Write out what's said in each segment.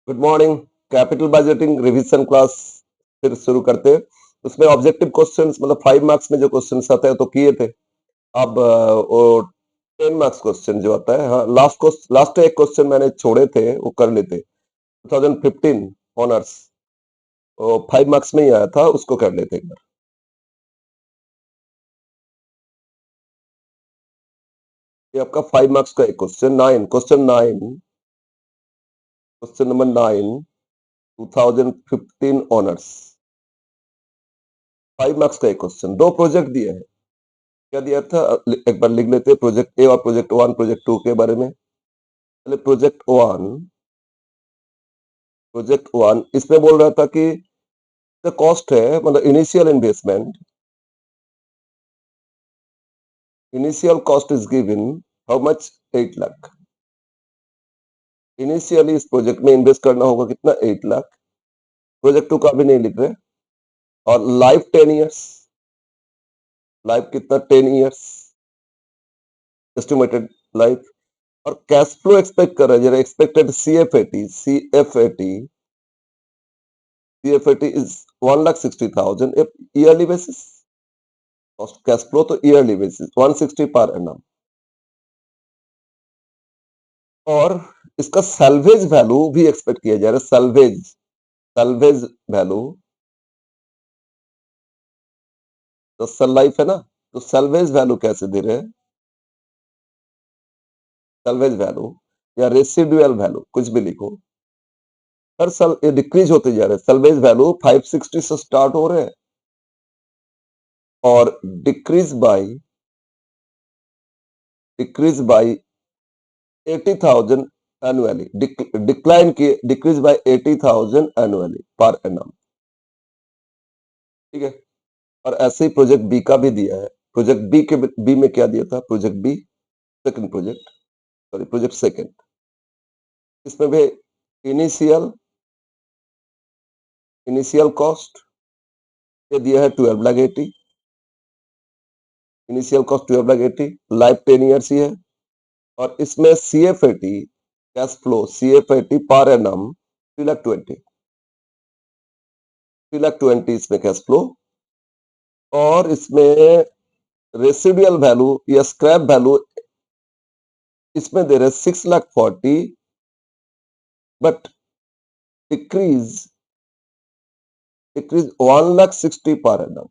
Good morning. Capital budgeting revision class फिर शुरू करते हैं। उसमें ऑब्जेक्टिव क्वेश्चंस मतलब 5 मार्क्स में जो क्वेश्चंस आते हैं तो किए थे। अब वो 10 मार्क्स क्वेश्चन जो आता है, हाँ लास्ट एक क्वेश्चन मैंने छोड़े थे वो कर लेते। 2015 ऑनर्स, वो 5 मार्क्स में ही आया था, उसको कर लेते एक बार। ये आपका 5 मार्क्स का एक क्वेश्चन नंबर 9 2015 ऑनर्स, 5 मार्क्स का एक क्वेश्चन। दो प्रोजेक्ट दिए हैं। क्या दिया था एक बार लिख लेते हैं, प्रोजेक्ट ए और प्रोजेक्ट वन प्रोजेक्ट टू के बारे में। पहले प्रोजेक्ट वन इसमें बोल रहा था कि कॉस्ट है मतलब initial cost is given how much 8 lakh. Initially इस प्रोजेक्ट में इन्वेस्ट करना होगा कितना 8 लाख। प्रोजेक्ट टू का भी नहीं लिख रहे। और लाइफ 10 ईयर्स, लाइफ कितना 10 ईयर्स एस्टिमेटेड लाइफ। और कैश फ्लो एक्सपेक्ट कर रहे हैं, expected CFAT is 1,60,000 yearly basis. Cash flow तो ईयरली बेसिस 160 पर एनम। और इसका सैल्वेज वैल्यू भी एक्सपेक्ट किया जा रहा है। सैल्वेज वैल्यू तो सल लाइफ है ना, तो सैल्वेज वैल्यू कैसे दे रहे हैं? सैल्वेज वैल्यू या रेसिडुअल वैल्यू कुछ भी लिखो, हर साल ये डिक्रीज होते जा रहे हैं। सैल्वेज वैल्यू 560 से स्टार्ट हो रहे हैं और डिक्रीज बाय 80,000 एनुअली। डिक्लाइन किए, decrease by 80,000 annually per annum. ठीक है। और ऐसे ही प्रोजेक्ट बी का भी दिया है। बी में क्या दिया था? प्रोजेक्ट सेकंड, इसमें भी इनिशियल कॉस्ट ये दिया है 12,80,000। Initial cost 12,80,000, life 10 years he है। और इसमें CFAT cash flow CFAT per annum 3,20,000 इसमें कैश फ्लो। और इसमें रेसिडुअल वैल्यू या स्क्रैप वैल्यू इसमें दे रहे 6,40,000 बट डिक्रीज 1,60,000 पर एनम।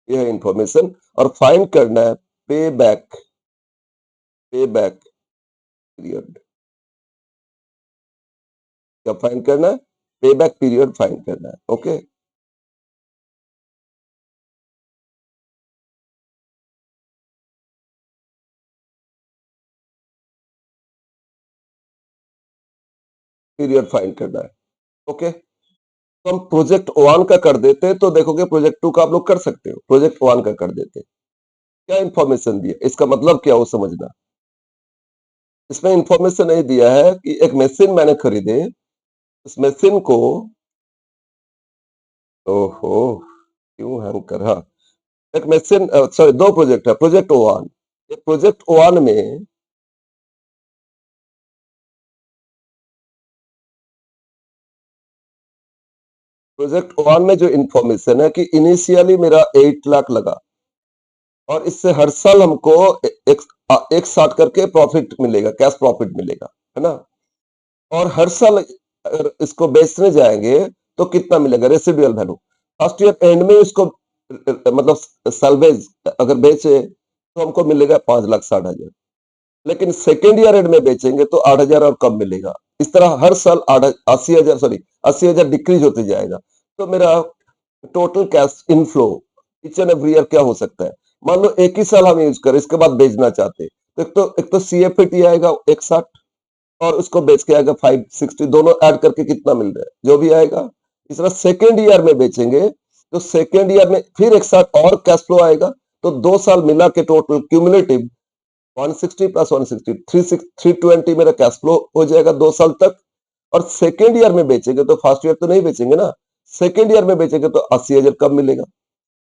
यह है इंफॉर्मेशन। और फाइंड करना है पे बैक पीरियड। क्या फाइंड करना है? पे बैक पीरियड फाइंड करना है। ओके। पीरियड फाइंड करना है। ओके। तो हम प्रोजेक्ट वन का कर देते तो देखोगे प्रोजेक्ट टू का आप लोग कर सकते हो। प्रोजेक्ट वन का कर देते, क्या इंफॉर्मेशन दिया, इसका मतलब क्या हो समझना। इसमें इंफॉर्मेशन नहीं दिया है कि एक मशीन मैंने खरीदे, उस मशीन को, ओहो क्यों हैंग कर, हाँ, एक मशीन, सॉरी दो प्रोजेक्ट है। प्रोजेक्ट वन में जो इंफॉर्मेशन है कि इनिशियली मेरा 8 लाख लगा और इससे हर साल हमको एक साथ करके प्रॉफिट मिलेगा, कैश प्रॉफिट मिलेगा, है ना। और हर साल अगर इसको बेचने जाएंगे तो कितना मिलेगा? Residual value first year and में इसको मतलब सैल्वेज अगर बेचे तो हमको मिलेगा 5,60,000। लेकिन सेकेंड ईयर एंड में बेचेंगे तो 8,000 और कम मिलेगा। इस तरह हर साल 80,000 डिक्रीज होते जाएगा। तो मेरा total cash inflow each and every year क्या हो सकता है? मान लो एक ही साल हम यूज करें, इसके बाद बेचना चाहते तो एक तो CFAT आएगा 160 और उसको बेच के आएगा 560, दोनों ऐड करके कितना मिल रहा है जो भी आएगा। इस तरह सेकेंड ईयर में बेचेंगे तो सेकेंड ईयर में फिर 160 और कैश फ्लो आएगा। तो 2 साल मिला के टोटल क्यूमुलेटिव 160 प्लस 160 320 मेरा कैश फ्लो हो जाएगा 2 साल तक। और सेकेंड ईयर में बेचेंगे तो फर्स्ट ईयर तो नहीं बेचेंगे ना, सेकेंड ईयर में बेचेंगे तो 80,000 कम मिलेगा।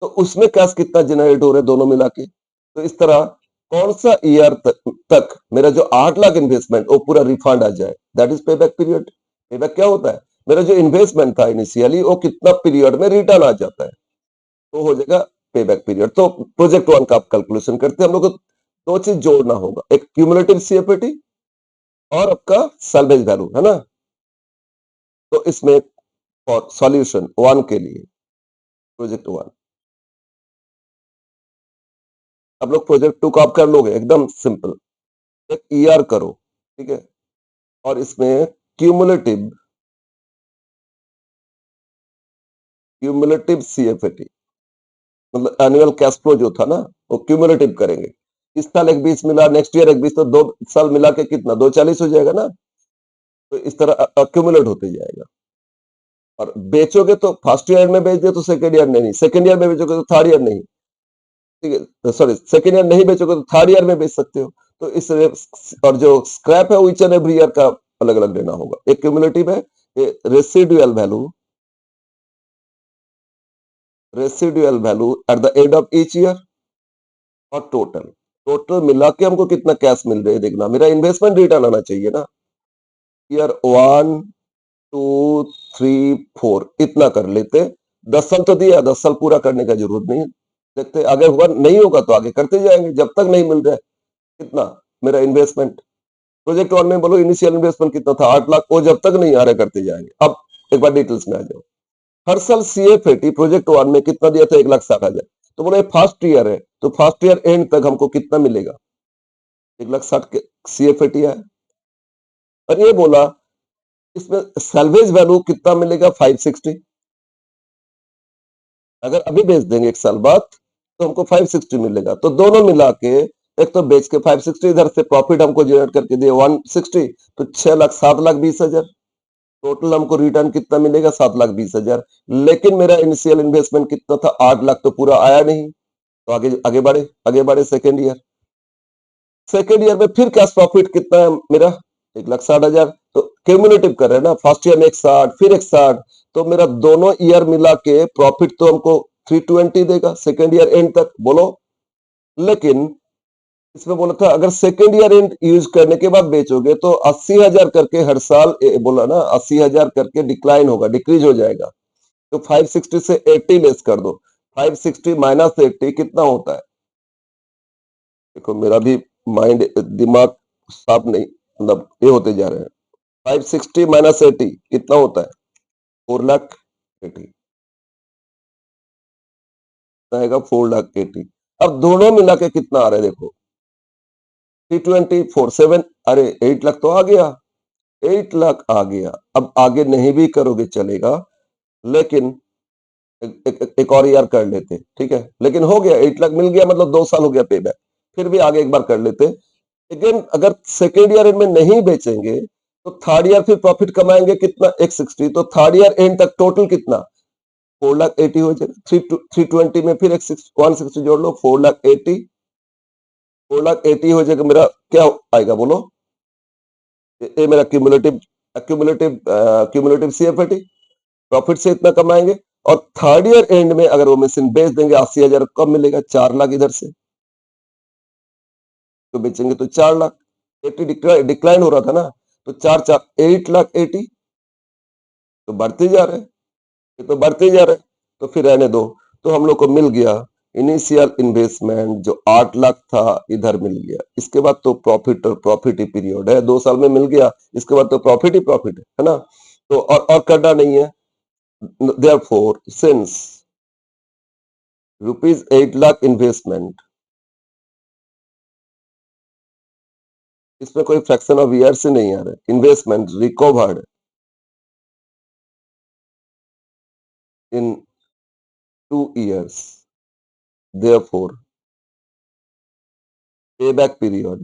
तो उसमें कैश कितना जनरेट हो रहा है दोनों मिला के। तो इस तरह कौन सा ईयर तक मेरा जो 8 लाख इन्वेस्टमेंट वो पूरा रिफंड आ जाए, दैट इज पे बैक पीरियड। पेबैक क्या होता है, मेरा जो इन्वेस्टमेंट था इनिशियली वो कितना पीरियड में रिटर्न आ जाता है, तो हो जाएगा पेबैक पीरियड। तो प्रोजेक्ट वन का आप कैलकुलेशन करते हैं, हम लोग को दो चीज जोड़ना होगा, एक क्यूमुलेटिव सीएफएटी और आपका सैल्वेज वैल्यू, है ना। तो इसमें फॉर सॉल्यूशन वन के लिए प्रोजेक्ट वन, आप लोग प्रोजेक्ट टू को आप कर लोगे एकदम सिंपल, एक ईआर करो, ठीक है, और इसमें क्यूमुलेटिव क्यूमुलेटिव सीएफएटी मतलब एनुअल कैश फ्लो जो था ना वो क्यूमुलेटिव करेंगे। इस साल एक 20 मिला, नेक्स्ट ईयर एक 20, तो 2 साल मिला के कितना 240 हो जाएगा ना। तो इस तरह अक्यूमुलेट होते जाएगा। और बेचोगे तो फर्स्ट ईयर में बेच दिया तो सेकेंड ईयर नहीं, सेकेंड ईयर में बेचोगे तो थर्ड ईयर नहीं, ठीक है, सॉरी सेकेंड ईयर नहीं बेचोगे तो थर्ड ईयर में बेच सकते हो। तो इस और जो स्क्रैप है वो ईच एंड एवरी ईयर का अलग अलग देना होगा। एक क्यूमुलेटिव है, residual value at the end of each year, और टोटल मिला के हमको कितना कैश मिल रहा है देखना, मेरा इन्वेस्टमेंट रिटर्न आना चाहिए ना। ईयर 1 2 3 4 इतना कर लेते, 10 साल तो दिया, 10 साल पूरा करने का जरूरत नहीं, देखते आगे होगा, नहीं होगा तो आगे करते जाएंगे जब तक नहीं मिल रहा है। कितना मेरा इन्वेस्टमेंट, प्रोजेक्ट वन में बोलो इनिशियल इन्वेस्टमेंट कितना था 8 लाख, वो जब तक नहीं आ रहा करते जाएंगे। अब एक बार डिटेल्स में आ जाओ, हर साल सीएफएटी प्रोजेक्ट वन में कितना दिया था 1,60,000, तो बोले फर्स्ट ईयर है तो फर्स्ट ईयर एंड तक हमको कितना मिलेगा 1,60,000 के सीएफएटी है। और ये बोला इसमें सैल्वेज वैल्यू कितना मिलेगा 560, अगर अभी बेच देंगे एक साल बाद तो हमको 560 मिलेगा। तो दोनों मिला के एक तो बेच के 560, इधर से प्रॉफिट हमको जनरेट करके दिए 160, तो 7,20,000 टोटल हमको रिटर्न कितना मिलेगा 7,20,000। लेकिन मेरा इनिशियल इन्वेस्टमेंट कितना था 8 लाख, तो पूरा आया नहीं, तो आगे बढ़े सेकेंड ईयर में फिर कैश प्रॉफिट कितना है मेरा 1,60,000, तो क्यूमुलेटिव कर रहे हैं ना, फर्स्ट ईयर में 160 फिर 160, तो मेरा दोनों ईयर मिला के प्रॉफिट तो हमको 320 देगा सेकेंड ईयर एंड तक, बोलो। लेकिन इसमें बोला था अगर सेकेंड ईयर एंड यूज करने के बाद बेचोगे तो 80,000 करके हर साल बोला ना 80,000 करके डिक्लाइन होगा, डिक्रीज हो जाएगा। तो 560 से 80 लेस कर दो, 560 माइनस 80 कितना होता है, देखो मेरा भी माइंड दिमाग साफ नहीं, मतलब ये होते जा रहे हैं। 560 माइनस 80 कितना होता है 4,80,000 आएगा 4,80,000। अब दोनों मिला के कितना आ रहा है देखो 320 अरे 8 लाख तो आ गया, 8 लाख आ गया। अब आगे नहीं भी करोगे चलेगा, लेकिन एक और ईयर कर लेते, ठीक है, लेकिन हो गया 8 लाख मिल गया, मतलब 2 साल हो गया पे बैक, फिर भी आगे एक बार कर लेते। लेकिन अगर सेकेंड ईयर एंड में नहीं बेचेंगे तो थर्ड ईयर फिर प्रॉफिट कमाएंगे कितना 160, तो थर्ड ईयर एंड तक टोटल कितना 4,80,000 हो जाएगा। 320 में फिर 160 जोड़ लो, 4,80,000 हो जाएगा। मेरा क्या आएगा बोलो, ये मेरा क्यूमुलेटिव सीएफएटी, प्रॉफिट से इतना कमाएंगे। और थर्ड ईयर एंड में अगर वो मशीन बेच देंगे 80,000 कब मिलेगा 4 लाख इधर से, तो बेचेंगे तो 4 लाख, 80 डिक्लाइन हो रहा था ना, तो 8,80,000 तो बढ़ते जा रहे हैं, ये तो बढ़ते जा रहे हैं, तो फिर रहने दो। तो हम लोग को मिल गया इनिशियल इन्वेस्टमेंट जो 8 लाख था इधर मिल गया, इसके बाद तो प्रॉफिट और प्रॉफिट ही पीरियड है, 2 साल में मिल गया, इसके बाद तो प्रॉफिट ही प्रॉफिट है ना। तो और करना नहीं है, देयरफॉर सिंस ₹8 लाख इन्वेस्टमेंट, इसमें कोई फ्रैक्शन ऑफ ईयर से नहीं आ रहा है, investment recovered in 2 years, therefore payback period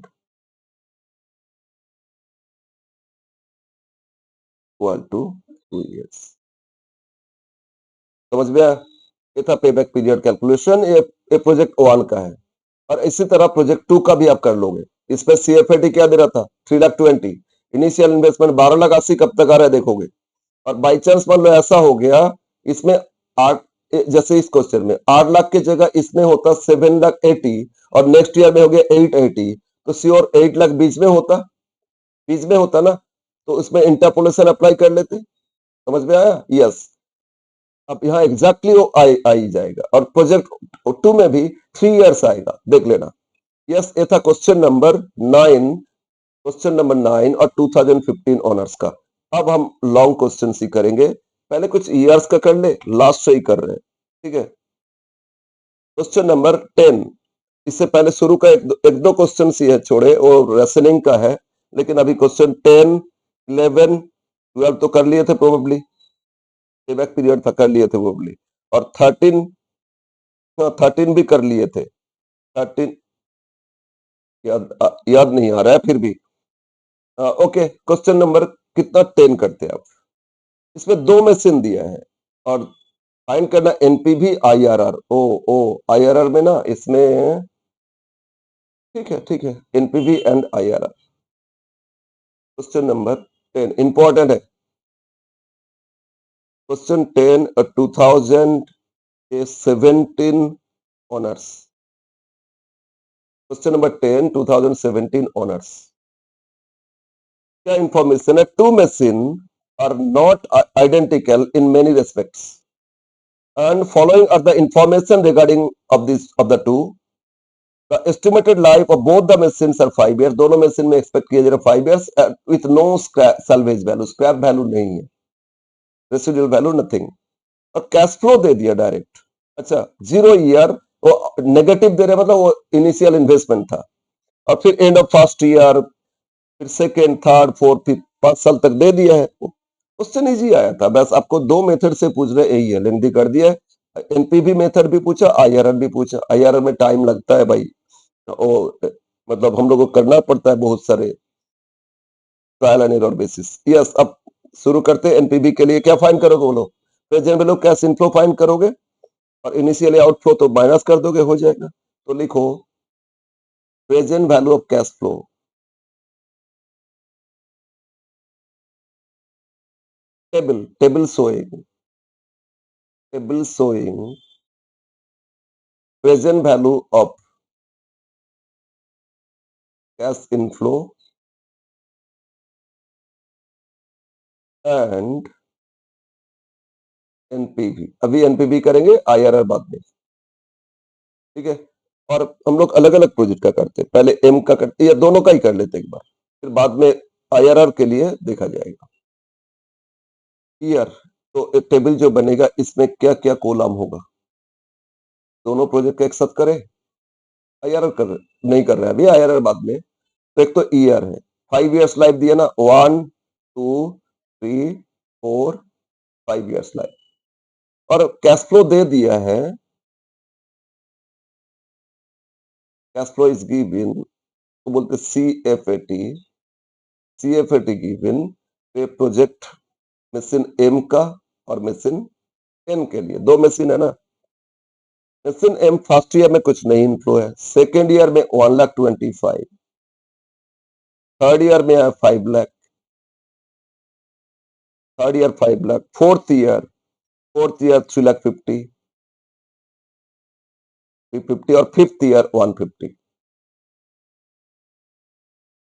equal to 2 years। समझ में आया, ये था पेबैक पीरियड कैलकुलेशन, ये प्रोजेक्ट वन का है। और इसी तरह प्रोजेक्ट टू का भी आप कर लोगे। इसमें सीएफएटी क्या दे रहा था 3,20,000, इनिशियल इन्वेस्टमेंट 12,80,000 कब तक आ रहा है देखोगे। और बाई चांस मान लो ऐसा हो गया इसमें 8, जैसे इस क्वेश्चन में 8 लाख की जगह इसमें होता 7,80,000 और नेक्स्ट ईयर में हो गया 880, तो श्योर 8 लाख बीच में होता ना, तो इसमें इंटरपोलेशन अप्लाई कर लेते, समझ में आया? यस। अब यहाँ एग्जैक्टली वो आ ही जाएगा। और प्रोजेक्ट 2 में भी 3 इयर्स आएगा, देख लेना। यस, ये था क्वेश्चन नंबर 9, क्वेश्चन नंबर 9 और 2015 ऑनर्स का। अब हम लॉन्ग क्वेश्चन ही करेंगे। पहले कुछ ईयर्स का कर ले, लास्ट से ही कर रहे हैं, ठीक है। क्वेश्चन नंबर 10, इससे पहले शुरू का एक दो क्वेश्चन ही है छोड़े, वो रेसनिंग का है। लेकिन अभी क्वेश्चन 10, 11, 12 तो कर लिए थे प्रोबेबली, पेबैक पीरियड था, कर लिए थे प्रोबेबली। और 13, 13 भी कर लिए थे। 13 याद नहीं आ रहा है फिर भी। ओके, क्वेश्चन नंबर कितना 10 करते हैं आप। इसमें 2 मशीन दिया है और फाइंड करना एनपीवी आईआरआर। ओ आईआरआर में ना, इसमें ठीक है, NPV and IRR. Question number 10 important है। Question 10 2017 honours. Question number 10 2017 honours. क्या इंफॉर्मेशन है? Two machine are not identical in many respects and following are the information regarding of the two. The estimated life of both the machines are 5 years. दोनों machine में expect किया जा रहा 5 years with no salvage value, scrap value नहीं है, residual value nothing. और cash flow दे दिया direct. अच्छा, 0 ईयर, वो नेगेटिव दे रहे, मतलब वो इनिशियल इन्वेस्टमेंट था। और फिर एंड ऑफ फर्स्ट ईयर, फिर सेकेंड, थर्ड, फोर्थ, 5 साल तक दे दिया है। क्वेश्चन इजी आया था, बस आपको 2 मेथड से पूछ रहे, यही है, लेंथी कर दिया है। एनपीवी मेथड भी पूछा, आईआरआर भी पूछा। आईआरआर में टाइम लगता है भाई, मतलब हम लोग को करना पड़ता है बहुत सारे trial and error basis. Yes, अब शुरू करते हैं। एनपीवी के लिए क्या फाइंड करोगे बोलो? Present value cash inflow find करोगे और इनिशियली आउटफ्लो तो माइनस कर दोगे, हो जाएगा। तो लिखो present value of cash flow, table showing present value of cash inflow and NPV. अभी एनपीवी करेंगे, आईआरआर बाद में, ठीक है। और हम लोग अलग अलग प्रोजेक्ट का करते हैं, पहले एम का करते या दोनों का ही कर लेते एक बार, फिर बाद में आईआरआर के लिए देखा जाएगा। ईयर, तो एक टेबल जो बनेगा इसमें क्या क्या कॉलम होगा, दोनों प्रोजेक्ट का एक साथ करें। आईआरआर कर नहीं कर रहे हैं अभी, आईआरआर बाद में। तो एक तो ईयर है, 5 इयर्स लाइफ दिया ना, 1 2 3 4 5 इयर्स लाइफ। और कैश फ्लो दे दिया है, कैश फ्लो इज गिवन, तो बोलते सीएफएटी गिवन पे प्रोजेक्ट मशीन एम का और मशीन एन के लिए। 2 मशीन है ना। मशीन एम फर्स्ट ईयर में कुछ नहीं इनफ्लो है, सेकेंड ईयर में 1,25,000, थर्ड ईयर में 5 lakh, third year 5 lakh, fourth year 3,50,000, 350, और फिफ्थ ईयर 150,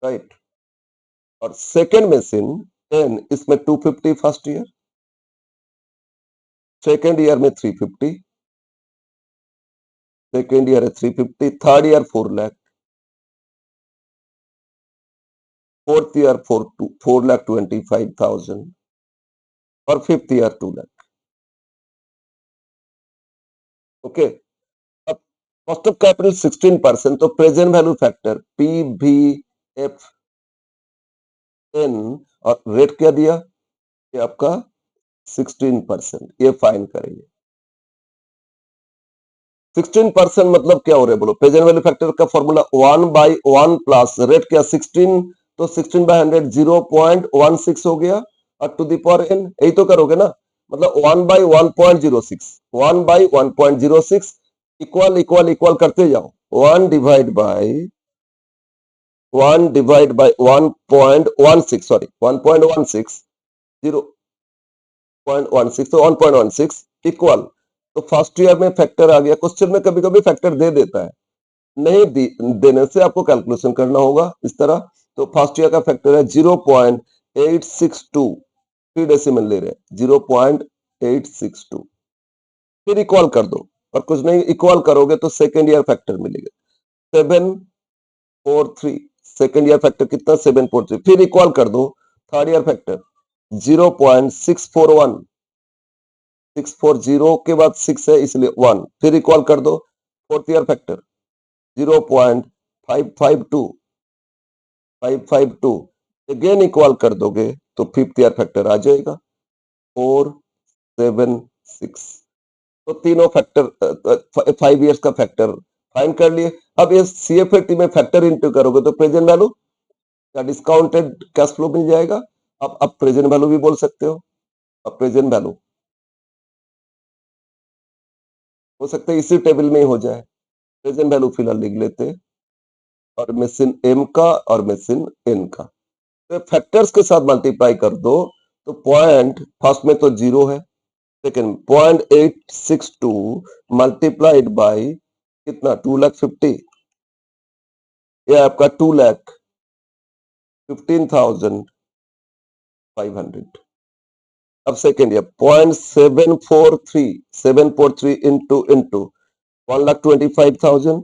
राइट। और सेकेंड मशीन 10, इसमें 250 फर्स्ट ईयर, सेकेंड ईयर में 350, सेकेंड ईयर है 350, third year 4 lakh, fourth year 4,25,000 और फिफ्थ ईयर 2 लाख। ओके, अब कॉस्ट ऑफ कैपिटल 16%, तो present value factor PVF N, और रेट क्या दिया, ये आपका 16%, ये फाइन करेंगे। 16% मतलब क्या हो रहा है बोलो? प्रेजेंट वैल्यू फैक्टर का फॉर्मूला 1/1 प्लस रेट क्या 16, तो 16/100 0.16 हो गया, और टू द पावर n, यही तो करोगे ना, मतलब 1/1.06, 1/1.06 इक्वल इक्वल इक्वल करते जाओ। 1 डिवाइड बाय 1.16, सॉरी 1.16, 0.16, तो 1.16 इक्वल, तो फर्स्ट ईयर में फैक्टर आ गया। क्वेश्चन में कभी कभी फैक्टर दे देता है, नहीं देने से आपको कैलकुलेशन करना होगा इस तरह। तो फर्स्ट ईयर का फैक्टर है 0.16 0.862 3 डेसिमल ले रहे हैं 0.862 फिर इक्वल कर दो और कुछ नहीं इक्वल करोगे तो सेकेंड ईयर फैक्टर मिलेगा 743 सेकेंड ईयर फैक्टर कितना 743 फिर इक्वल कर दो थर्ड ईयर फैक्टर 0.641 640 के बाद 6 है इसलिए 1 फिर इक्वल कर दो fourth year factor 0.552 552 again equal कर दोगे तो फिफ्थ ईयर फैक्टर आ जाएगा 476 तो तीनों फैक्टर 5 इयर्स का फैक्टर फाइंड कर लिए अब ये सीएफएटी में फैक्टर इंटू करोगे तो प्रेजेंट वैल्यू या डिस्काउंटेड कैश फ्लो मिल जाएगा अब प्रेजेंट वैल्यू भी बोल सकते हो अब प्रेजेंट वैल्यू हो सकता है इसी टेबल में ही हो जाए प्रेजेंट वैल्यू फिलहाल लिख लेते हैं और मशीन एम का और मशीन एन का तो फैक्टर्स के साथ मल्टीप्लाई कर दो तो पॉइंट फर्स्ट में तो 0 है सेकेंड 0.862 मल्टीप्लाइड बाई कितना 2,50,000 ये आपका 2,15,500 अब सेकेंड ईयर 0.743 इंटू 1,25,000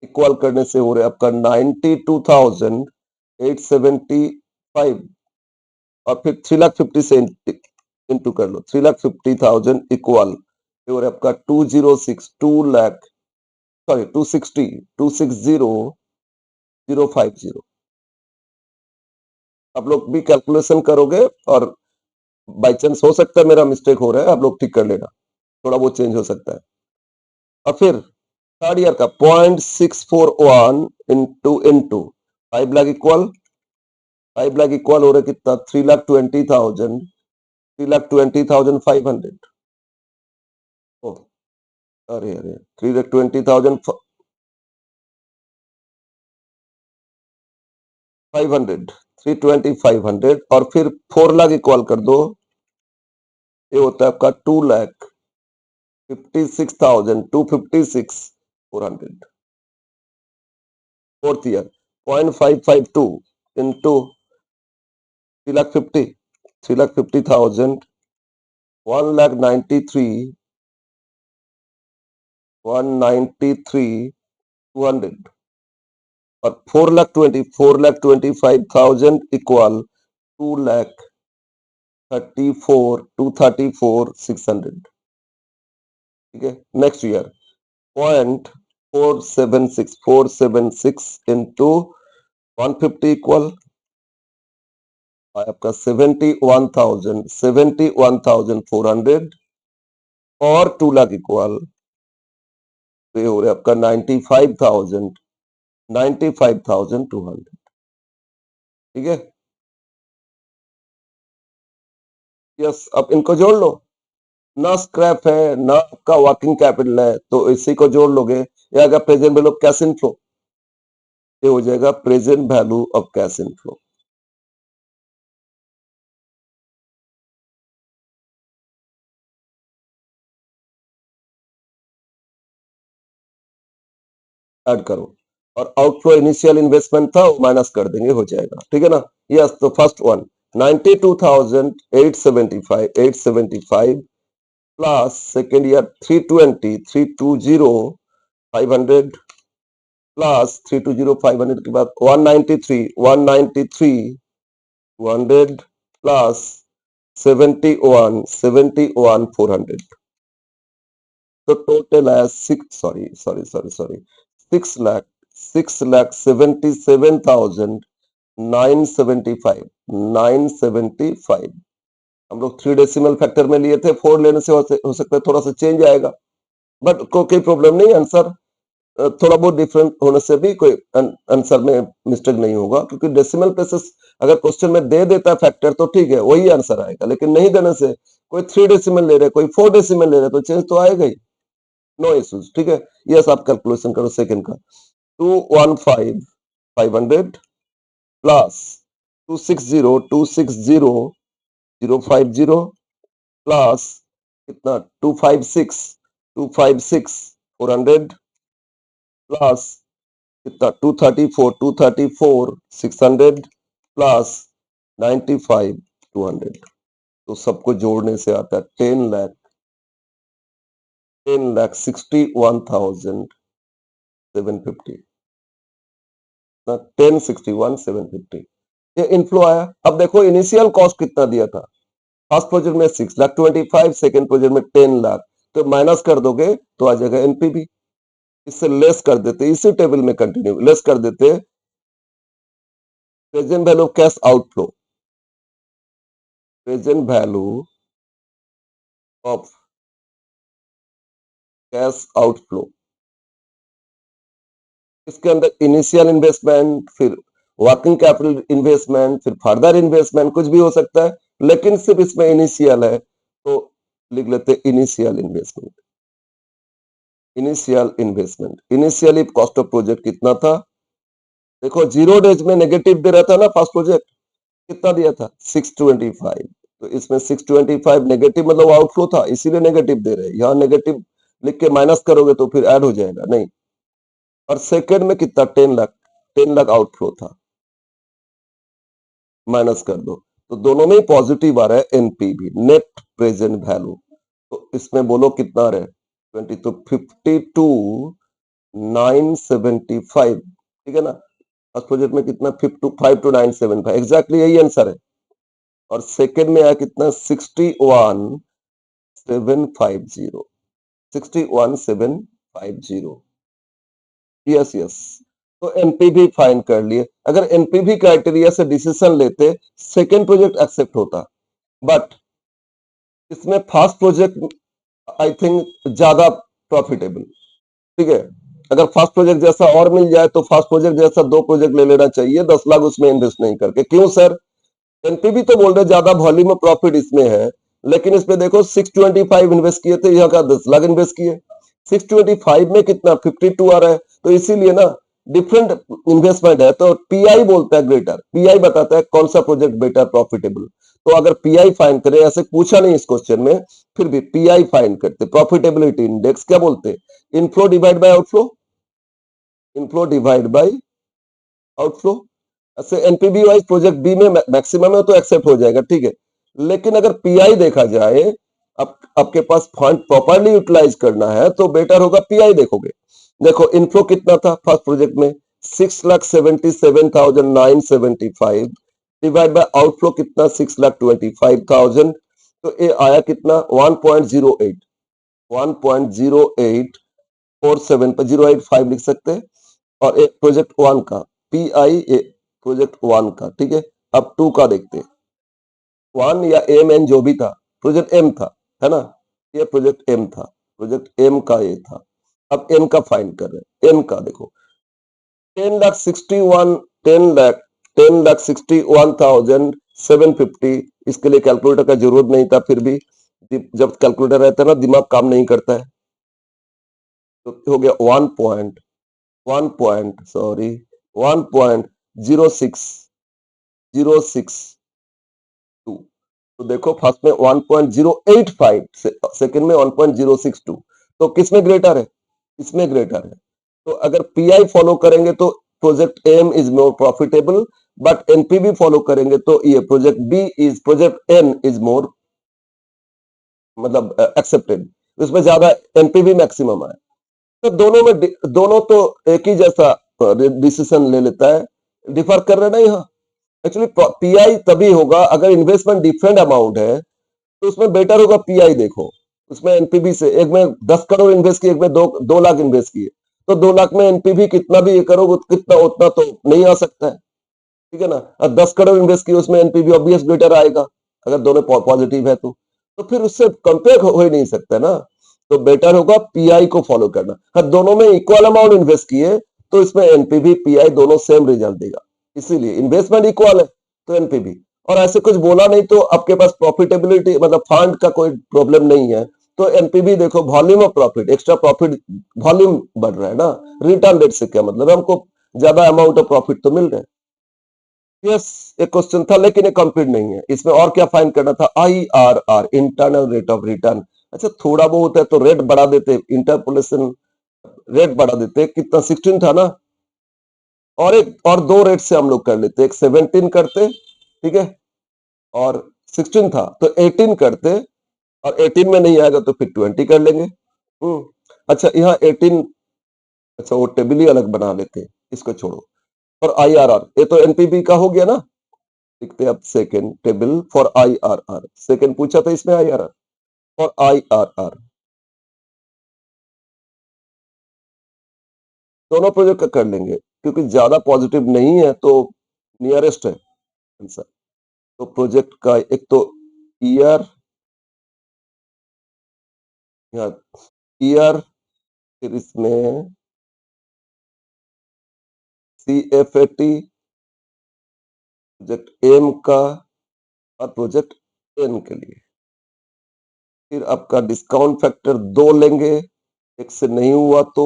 इक्वल करने से हो रहा है आपका 92,875 और फिर 3,50,000 से इंटू कर लो 3,50,000 इक्वल हो रहा है आपका 206 लाख सॉरी 260,050 आप लोग भी कैलकुलेशन करोगे और बाई चांस हो सकता है मेरा मिस्टेक हो रहा है आप लोग ठीक कर लेना थोड़ा बहुत चेंज हो सकता है और फिर थर्ड ईयर का 0.641 into 5 lakh equal 5 lakh equal हो रहा है कितना 3,20,500 ओ अरे अरे 3,20,500 और फिर 4 लाख इक्वल कर दो ये होता है आपका 2,56,256,400 फोर्थ ईयर 0.552 इंटू 3,50,000 1,93,200 और 4,25,000 इक्वल 2,34,600 ठीक है नेक्स्ट ईयर 0.476 इंटू 150 इक्वल आपका 71,400 और 2 लाख इक्वल ये हो रहा है आपका 95,200 ठीक है यस अब इनको जोड़ लो ना स्क्रैप है ना आपका वर्किंग कैपिटल है तो इसी को जोड़ लोगे ये आएगा present value of cash inflow ये हो जाएगा present value of cash inflow add करो और आउटफ्लो इनिशियल इन्वेस्टमेंट था वो माइनस कर देंगे हो जाएगा ठीक है ना यस तो first one 92,875 plus second year 320 plus 320 के बाद 193 200 प्लस 71 400 तो टोटल है 6,77,975 हम लोग 3 डेसिमल फैक्टर में लिए थे 4 लेने से हो सकता है थोड़ा सा चेंज आएगा बट कोई प्रॉब्लम नहीं आंसर थोड़ा बहुत डिफरेंट होने से भी कोई आंसर में मिस्टेक नहीं होगा क्योंकि डेसिमल प्लेसेस अगर क्वेश्चन में दे देता है फैक्टर तो ठीक है वही आंसर आएगा लेकिन नहीं देने से कोई 3 डेसिमल ले रहे कोई 4 डेसिमल ले रहे तो चेंज तो आएगा ही नो इश्यूज ठीक है यस आप कैलकुलेशन करो सेकंड का 215,500 प्लस 260,050 प्लस कितना 256,400 प्लस कितना 234,600 प्लस 95 200, तो सबको जोड़ने से आता है 10,61,750, 10,61,750 ये इनफ्लो आया। अब देखो इनिशियल कॉस्ट कितना दिया था, फर्स्ट प्रोजेक्ट में 6,25,000, सेकेंड प्रोजेक्ट में 10 लाख, तो माइनस कर दोगे तो आ जाएगा एनपीवी। इससे लेस कर देते, इसी टेबल में कंटिन्यू लेस कर देते present value cash outflow, present value of cash outflow. इसके अंदर इनिशियल इन्वेस्टमेंट, फिर वर्किंग कैपिटल इन्वेस्टमेंट, फिर फर्दर इन्वेस्टमेंट, कुछ भी हो सकता है, लेकिन सिर्फ इसमें इनिशियल है तो लिख लेते initial investment. Initial investment, initially cost of project कितना था, देखो 0 डेज में नेगेटिव दे रहा था ना फर्स्ट प्रोजेक्ट, कितना दिया था 625, तो इसमें 625 नेगेटिव मतलब आउटफ्लो था, इसीलिए नेगेटिव दे रहे हैं। यहाँ नेगेटिव लिख के माइनस करोगे तो फिर ऐड हो जाएगा, नहीं। और सेकेंड में कितना 10 लाख, 10 लाख आउटफ्लो था, माइनस कर दो, तो दोनों में ही पॉजिटिव आ रहा है एनपीवी, नेट प्रेजेंट वैल्यू। तो इसमें बोलो कितना रहे 20, तो 52,975, ठीक है ना। फर्स्ट प्रोजेक्ट में कितना 52,975, एग्जैक्टली यही आंसर है। और सेकेंड में आया कितना 61,750, 61,750, यस यस। तो एनपीवी फाइंड कर लिए। अगर एनपीवी क्राइटेरिया से डिसीजन लेते सेकेंड प्रोजेक्ट एक्सेप्ट होता, बट इसमें फर्स्ट प्रोजेक्ट आई थिंक ज्यादा प्रॉफिटेबल, ठीक है। अगर फर्स्ट प्रोजेक्ट जैसा और मिल जाए तो फर्स्ट प्रोजेक्ट जैसा 2 प्रोजेक्ट ले लेना चाहिए, 10 लाख उसमें इन्वेस्ट नहीं करके। क्यों सर, एनपीवी तो बोल रहे ज्यादा वॉल्यूम में प्रॉफिट इसमें है, लेकिन इसमें देखो 625 इन्वेस्ट किए थे, यहाँ का 10 लाख इन्वेस्ट किए, 625 में कितना 52 आ रहा है, तो इसीलिए ना डिफरेंट इन्वेस्टमेंट है, तो पीआई बोलता है ग्रेटर, पीआई बताता है कौन सा प्रोजेक्ट बेटर प्रॉफिटेबल। तो अगर पीआई फाइंड करे, ऐसे पूछा नहीं इस क्वेश्चन में, फिर भी पीआई फाइंड करते, प्रॉफिटेबिलिटी इंडेक्स क्या बोलते, inflow divide by outflow, inflow divide by outflow. ऐसे एनपीवी वाइज प्रोजेक्ट बी में मैक्सिमम है तो एक्सेप्ट हो जाएगा, ठीक है। लेकिन अगर पीआई देखा जाए, अब आपके पास फंड प्रॉपरली यूटिलाइज करना है तो बेटर होगा पीआई देखोगे। देखो इनफ्लो कितना था फर्स्ट प्रोजेक्ट में 6,77,975 डिवाइड बाय आउटफ्लो कितना 6,25,000, तो ये आया कितना 1.08, 1.0847 पर 085 लिख सकते हैं। और एक प्रोजेक्ट 1 का पीआई, प्रोजेक्ट 1 का, ठीक है। अब 2 का देखते हैं, 1 या एम एन जो भी था, प्रोजेक्ट एम था, है ना, ये प्रोजेक्ट एम था, प्रोजेक्ट एम का ये था। अब एम का फाइंड कर रहे हैं, एम का देखो 10,61,750, इसके लिए कैलकुलेटर का जरूरत नहीं था, फिर भी जब कैलकुलेटर रहता है ना दिमाग काम नहीं करता है, तो हो गया 1.06 तो देखो फर्स्ट में 1.085, सेकंड में 1.062, तो किसमें ग्रेटर है, इसमें ग्रेटर है। तो अगर पीआई फॉलो करेंगे तो project M is more profitable, but NPV follow करेंगे तो ये प्रोजेक्ट एन इज मोर मतलब एक्सेप्टेड, इसमें ज्यादा एनपीवी मैक्सिमम है। तो दोनों तो एक ही जैसा डिसीजन ले लेता है, डिफर कर रहे ना यहाँ। एक्चुअली पीआई तभी होगा अगर इन्वेस्टमेंट डिफरेंट अमाउंट है, तो उसमें बेटर होगा पीआई देखो। उसमें एनपीवी से एक में 10 करोड़ इन्वेस्ट किए, एक में 2 लाख इन्वेस्ट किए, तो 2 लाख में एनपीवी कितना भी ये करोगे कितना उतना तो नहीं आ सकता है, ठीक है ना। और 10 करोड़ इन्वेस्ट किए उसमें एनपीवी ऑब्वियस बेटर आएगा अगर दोनों पॉजिटिव है तो फिर उससे कंपेयर हो ही नहीं सकता ना। तो बेटर होगा पीआई को फॉलो करना। हाँ, दोनों में इक्वल अमाउंट इन्वेस्ट किए तो इसमें एनपीवी पीआई दोनों सेम रिजल्ट देगा, इसीलिए इन्वेस्टमेंट इक्वल है तो एनपीवी। और ऐसे कुछ बोला नहीं तो आपके पास प्रॉफिटेबिलिटी मतलब फंड का कोई प्रॉब्लम नहीं है, तो एनपीवी देखो volume of profit, extra profit volume बढ़ रहा है ना, रिटर्न रेट से क्या मतलब, हमको ज्यादा अमाउंट ऑफ प्रॉफिट तो मिल रहा है। यस, एक क्वेश्चन था लेकिन ये कंप्लीट नहीं है, इसमें और क्या फाइंड करना था, IRR, internal rate of return. अच्छा थोड़ा बहुत है तो रेट बढ़ा देते, इंटरपोलेशन रेट बढ़ा देते, कितना 16 था ना, और 2 रेट से हम लोग कर लेते, एक 17 करते, ठीक है, और 16 था तो 18 करते, और 18 में नहीं आएगा तो फिर 20 कर लेंगे। अच्छा यहाँ 18, अच्छा वो टेबल ही अलग बना लेते हैं, इसको छोड़ो। और IRR, ये तो एनपीवी का हो गया ना, लिखते हैं अब second table for IRR। Second पूछा था इसमें IRR, फॉर IRR दोनों प्रोजेक्ट का कर लेंगे, क्योंकि ज्यादा पॉजिटिव नहीं है तो नियरेस्ट है आंसर। तो प्रोजेक्ट का एक तो ईयर, यहाँ ईयर, फिर इसमें CFAT, प्रोजेक्ट एम का, और प्रोजेक्ट एन के लिए। फिर आपका डिस्काउंट फैक्टर 2 लेंगे, एक से नहीं हुआ तो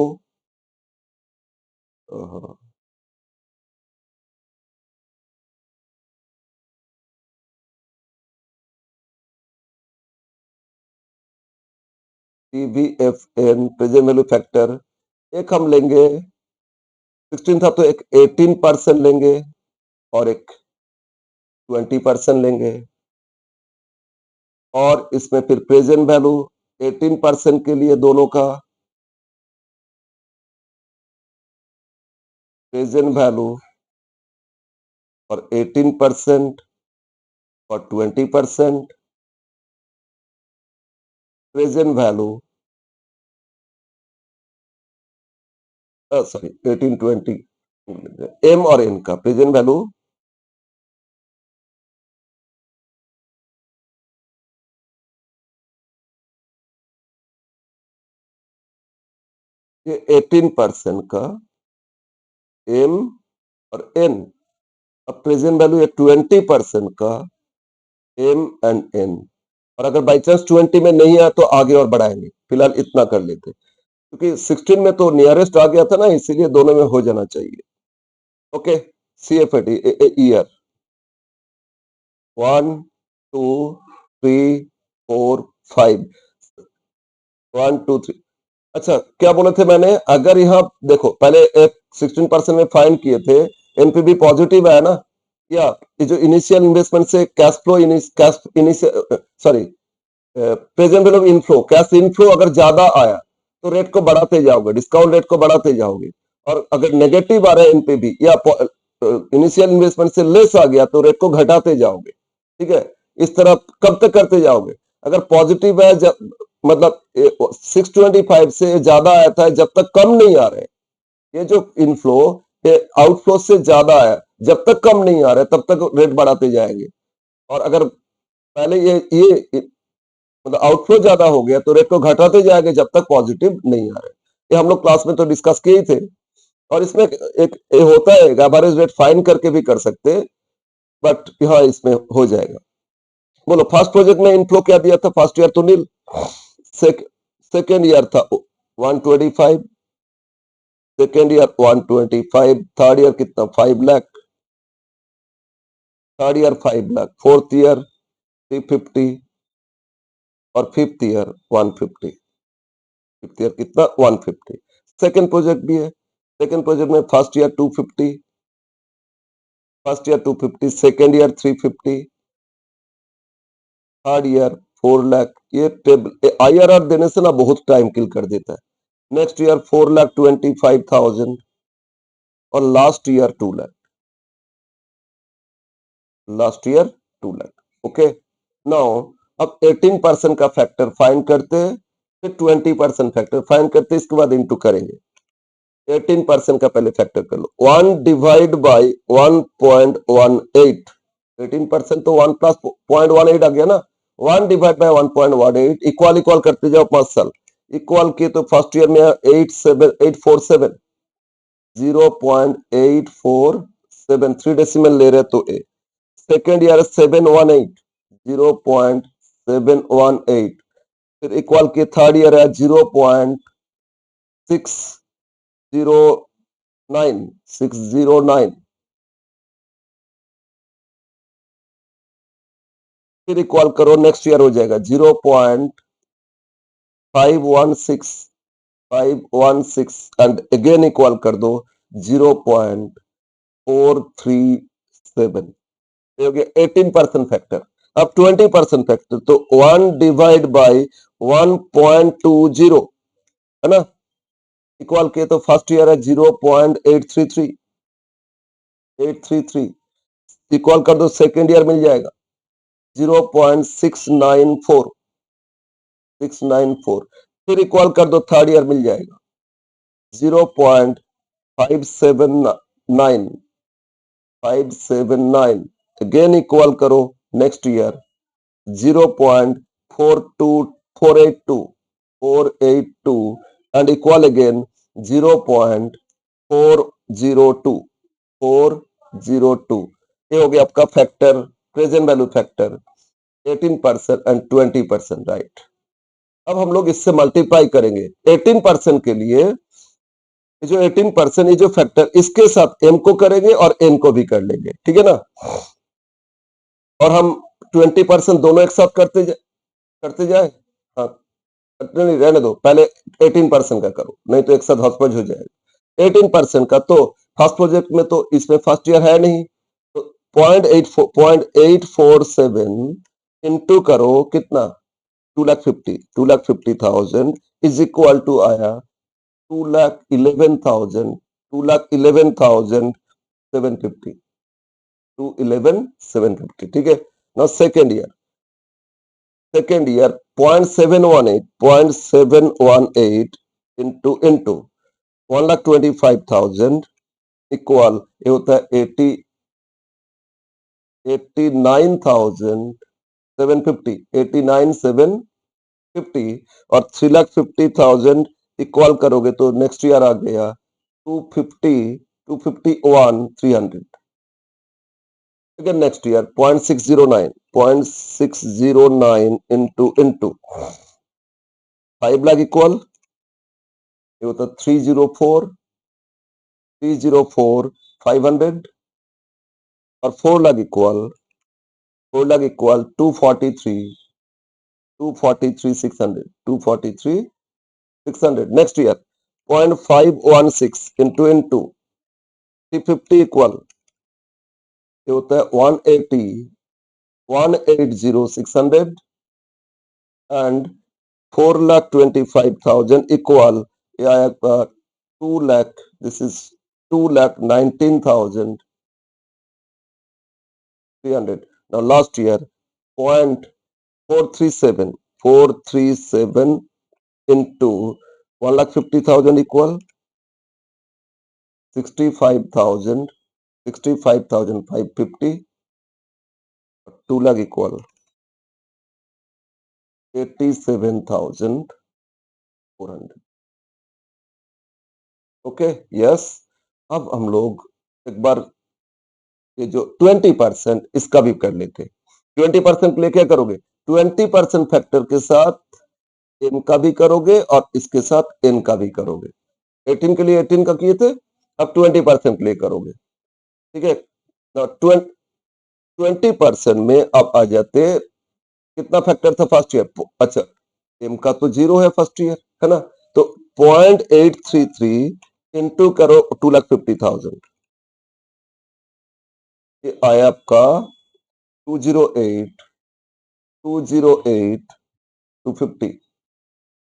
PVFN प्रेजेंट वैल्यू फैक्टर एक हम लेंगे, 16 था तो एक 18% लेंगे और एक 20% लेंगे, और इसमें फिर प्रेजेंट वैल्यू 18% के लिए दोनों का, प्रेजेंट वैल्यू और 18% और 20% प्रेजेंट वैल्यू, सॉरी 18-20, एम और एन का प्रेजेंट वैल्यू ये 18% का एम और एन, अब प्रेजेंट वैल्यू है 20% का एम एंड एन, और अगर बाई चांस 20 में नहीं आया तो आगे और बढ़ाएंगे, फिलहाल इतना कर लेते, क्योंकि 16 में तो नियरेस्ट आ गया था ना, इसीलिए दोनों में हो जाना चाहिए। Okay, CFAT year 1 2 3 4 5, 1 2 3। अच्छा क्या बोले थे मैंने, अगर यहाँ देखो पहले एक 16% में फाइन किए थे, एनपीवी पॉजिटिव आया ना, या ये जो इनिशियल इन्वेस्टमेंट से cash flow, cash initial, sorry present value inflow, cash inflow अगर ज्यादा आया तो रेट को बढ़ाते जाओगे, डिस्काउंट रेट को बढ़ाते जाओगे, और अगर नेगेटिव आ रहा है एनपीवी या इनिशियल इन्वेस्टमेंट से लेस आ गया तो रेट को घटाते जाओगे। ठीक है, इस तरह कब तक करते जाओगे, अगर पॉजिटिव है मतलब 625 से ज्यादा आया था, जब तक कम नहीं आ रहे, ये जो इनफ्लो आउटफ्लो से ज्यादा है, जब तक कम नहीं आ रहे तब तक रेट बढ़ाते जाएंगे, और अगर पहले ये मतलब आउटफ्लो ज्यादा हो गया तो रेट को घटाते जाएंगे जब तक पॉजिटिव नहीं आ रहे। ये हम लोग क्लास में तो डिस्कस किए ही थे, और इसमें एक होता है एवरेज रेट फाइन करके भी कर सकते हैं, बट यहाँ इसमें हो जाएगा। बोलो फर्स्ट प्रोजेक्ट में इनफ्लो क्या दिया था, फर्स्ट ईयर तो नील, सेकेंड ईयर था 125, सेकेंड ईयर 125, थर्ड ईयर कितना 5 lakh, third year 5 lakh, fourth year 350, और फिफ्थ ईयर 150, फिफ्थ ईयर कितना 150। सेकेंड प्रोजेक्ट भी है, सेकेंड प्रोजेक्ट में first year 250, first year 250, second year 350, third year 4 lakh. ये टेबल IRR देने से ना बहुत टाइम किल कर देता है। नेक्स्ट ईयर 4,25,000, और last year 2 lakh, last year 2 lakh. Okay, now अब 18% का फैक्टर फाइंड करते हैं, फिर 20% फैक्टर फाइंड करते हैं, इसके बाद इंटू करेंगे। 18% का पहले फैक्टर कर लो, 1 डिवाइड बाई 1.18, 18% तो 1 प्लस 0.18 आ गया ना, 1 डिवाइड बाई 1.18, इक्वल इक्वल करते जाओ 5 साल, इक्वल किए तो फर्स्ट ईयर में 847, 0.847, 3 डेसिमल ले रहे तो ए, सेकेंड ईयर 718, 0.718, फिर इक्वल किए थर्ड ईयर है 0.609, फिर इक्वल करो, नेक्स्ट ईयर हो जाएगा 0.516 एंड अगेन इक्वल कर दो 0.437, हो गया 18% फैक्टर। अब 20% फैक्टर, तो 1 डिवाइड बाई 1.20 है ना, इक्वल के तो फर्स्ट ईयर है 0.833 इक्वल कर दो, सेकेंड ईयर मिल जाएगा 0.694 फिर इक्वल कर दो, थर्ड ईयर मिल जाएगा 0.579 अगेन इक्वल करो, next year 0.482 and equal again 0.402 ये हो गया आपका factor, present value factor 18% and 20%, right. अब हम लोग इससे मल्टीप्लाई करेंगे 18% के लिए, ये जो 18% ये जो फैक्टर, इसके साथ m को करेंगे और n को भी कर लेंगे, ठीक है ना। और हम 20% दोनों एक साथ करते जाए, हाँ नहीं रहने दो, पहले 18% का करो, नहीं तो एक साथ हॉस्पिटल हो जाएगा। 18% का तो फर्स्ट प्रोजेक्ट में तो इसमें फर्स्ट ईयर है नहीं, तो 0.847 इंटू करो कितना 2,50,000 इज इक्वल टू आया 2,11,750, ठीक है ना। सेकेंड ईयर 0.718 इंटू 1,25,000 इक्वल, ये होता है 89,750 और 3,50,000 इक्वल करोगे तो नेक्स्ट ईयर आ गया 251,300। Again next year 0.609 into 5 lakh equal, ये होता 304,500 और 4 lakh equal 243,600 next year 0.516 into 350 equal, ये होता है 180,600 एंड 4,25,000 इक्वल, ये आया 2 lakh, this is 2,19,300। Now last year 0.437 into 1,50,000 equal 65,550, 2 lakh equal 87,400। Okay yes. अब हम लोग एक बार ये जो 20% इसका भी कर लेते। 20% के लिए क्या करोगे, 20% फैक्टर के साथ n का भी करोगे और इसके साथ n का भी करोगे। 18 के लिए 18 का किए थे, अब 20% के लिए करोगे, ठीक है। 20% में अब आ जाते, कितना फैक्टर था फर्स्ट ईयर, अच्छा m का तो 0 है फर्स्ट ईयर, है ना, तो 0.833 इंटू करो 2,50,000, ये आया आपका 208,250,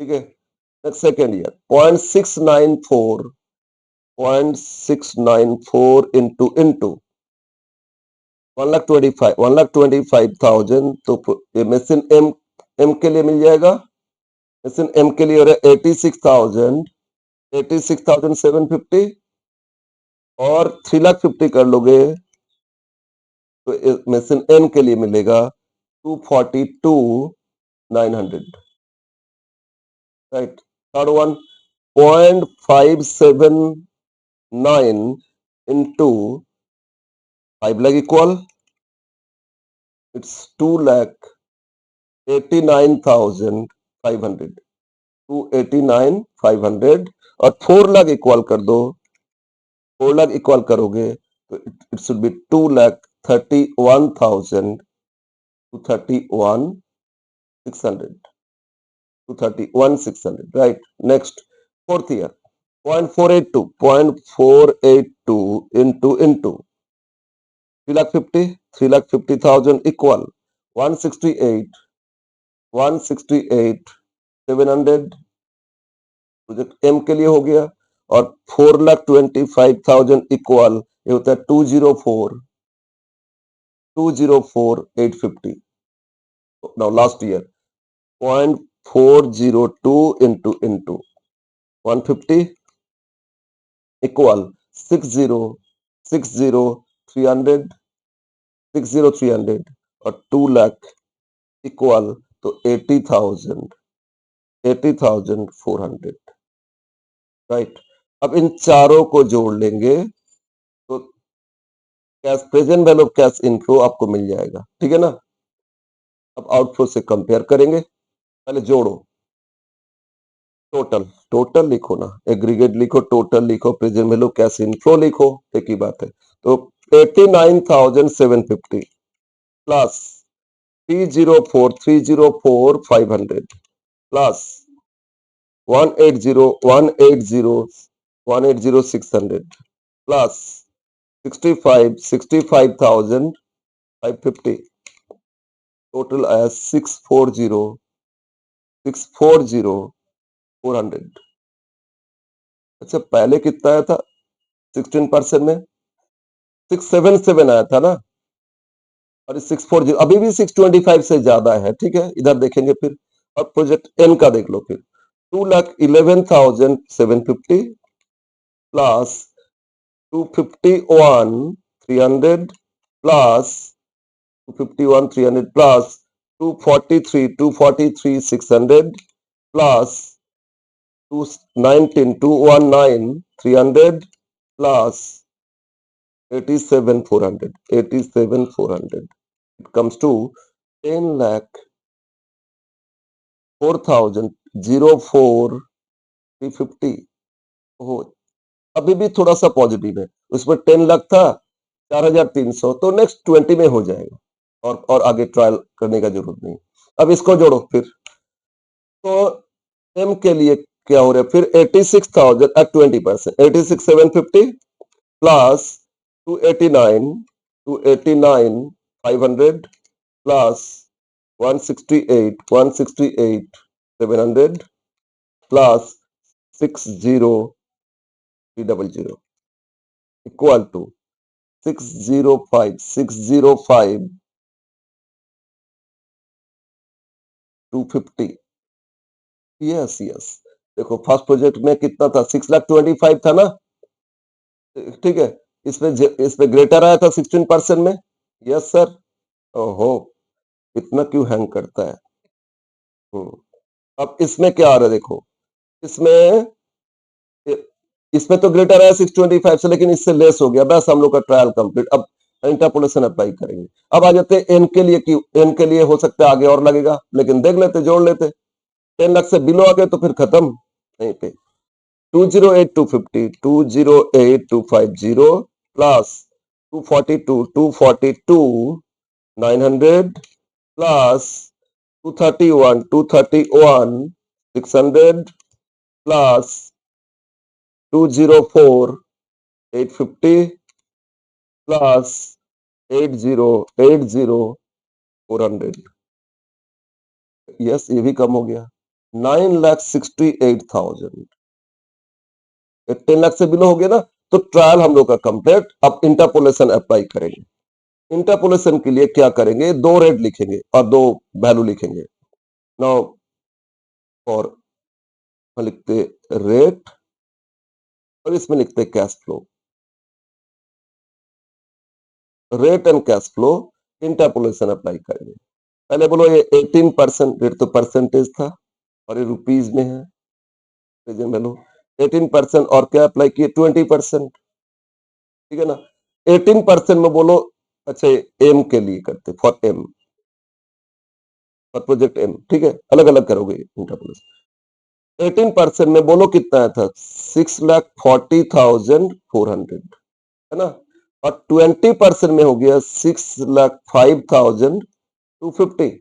ठीक है। नेक्स्ट सेकेंड ईयर 0.694 इंटू 1,25,000, तो ये मशीन एम के लिए मिल जाएगा, मशीन एम के लिए 86,750 और 3,50,000 कर लोगे तो मशीन एन के लिए मिलेगा 242,900, right. Third one 0.579 into 5 lakh equal, it's 2,89,500, 289,500 और 4 लाख इक्वल कर दो, 4 लाख इक्वल करोगे तो it should be 2,31,000 to 31,600, right. Next, fourth year 0.482 into 3,50,000 equal 168 700 project M के लिए हो गया। और 4,25,000 इक्वल ये होता है 204,850। Now last year 0.402 into 150 equal 60,300 और 2 लाख इक्वल तो 80,400, राइट। अब इन चारों को जोड़ लेंगे तो cash present value of cash inflow आपको मिल जाएगा, ठीक है ना। अब आउटफ्लो से कंपेयर करेंगे, पहले जोड़ो टोटल, टोटल लिखो ना, एग्रीगेट लिखो, टोटल लिखो, प्रेजेंट वैल्यू कैश इनफ्लो लिखो, एक ही बात है। तो 89,750 प्लस 304,500 प्लस 180,600 प्लस 65,550 टोटल आया 640,400। अच्छा पहले कितना आया था 16% में 677 आया था ना, और 640 अभी भी 625 से ज्यादा है, ठीक है, इधर देखेंगे फिर। और प्रोजेक्ट एन का देख लो फिर 2,11,750 plus 251,300 plus 251,300 plus 243,600 plus 219,300 plus 87,400 it comes to 10,04,350। हो अभी भी थोड़ा सा पॉजिटिव है, उसमें 10 लाख था 4,300, तो नेक्स्ट 20 में हो जाएगा, और आगे ट्रायल करने का जरूरत नहीं। अब इसको जोड़ो फिर, तो एम के लिए क्या हो रहा है फिर 86,000 at 20%, 86,750 plus 289,500 plus 168,700 plus 60,300 equal to 605,250। Yes yes, देखो फर्स्ट प्रोजेक्ट में कितना था 6,25,000 था ना, ठीक है। इसमें ग्रेटर आया था 16% में। Yes sir. ओहो, इतना क्यों हैंग करता है। अब इसमें क्या आ रहा है देखो, इसमें इसमें तो ग्रेटर आया 625 से, लेकिन इससे लेस हो गया, बस हम लोग का ट्रायल कंप्लीट। अब इंटरपोलेशन अप्लाई करेंगे। अब आ जाते हैं एन के लिए, क्यों एन के लिए हो सकता है आगे और लगेगा, लेकिन देख लेते, जोड़ लेते। 10 लाख से बिलो आ गए तो फिर खत्म नहीं पे। 208,250 208,250 plus 242,900 plus 231,600 plus 204,850 plus 80,400। Yes, ये भी कम हो गया 9,68,000। 10 लाख से बिलो हो गया ना, तो ट्रायल हम लोग का कंप्लीट। अब इंटरपोलेशन अप्लाई करेंगे। इंटरपोलेशन के लिए क्या करेंगे, दो रेट लिखेंगे और दो वैल्यू लिखेंगे। नाउ और लिखते रेट और इसमें लिखते cash flow. Rate and cash flow interpolation apply करेंगे। पहले बोलो ये 18%, रेट तो परसेंटेज था और ये रुपीज में है, प्रेजेंट वैल्यू 18%, और क्या अप्लाई किए 20%, ठीक है ना। 18% में बोलो, अच्छा एम के लिए करते, for M, for project M, ठीक है, अलग अलग करोगे इंटरपोलेशन। 18% में बोलो कितना आया था 6,40,400, है ना। और 20% में हो गया 6,05,250।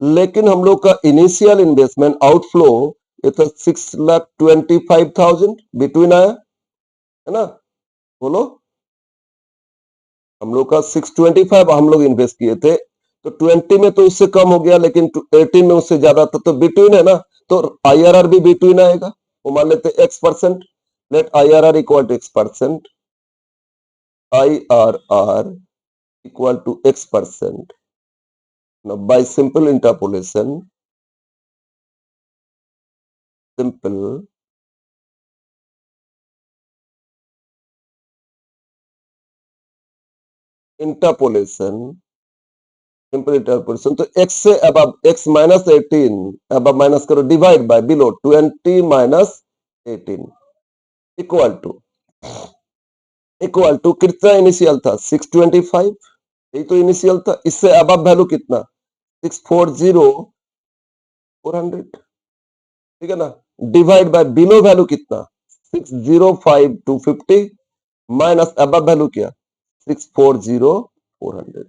लेकिन हम लोग का इनिशियल इन्वेस्टमेंट आउटफ्लो ये था 6,25,000 बिटवीन आया, है ना। बोलो, हम लोग का 625 हम लोग इन्वेस्ट किए थे, तो 20 में तो उससे कम हो गया, लेकिन 18 में उससे ज्यादा था, तो बिटवीन है ना, तो IRR भी बिटवीन आएगा। वो मान लेते X%, let IRR equal to X%, IRR equal to X%. Now by simple interpolation, simple interpolation, simple interpolation, तो x से अब x माइनस 18 अब माइनस करो, divide by below 20 minus 18 equal to कितना इनिशियल था 625, यही तो इनिशियल था। इससे अब वैल्यू कितना 640 400, ठीक है ना, डिवाइड बाय बिलो वैल्यू कितना 605 250 माइनस अब वैल्यू क्या 640 400।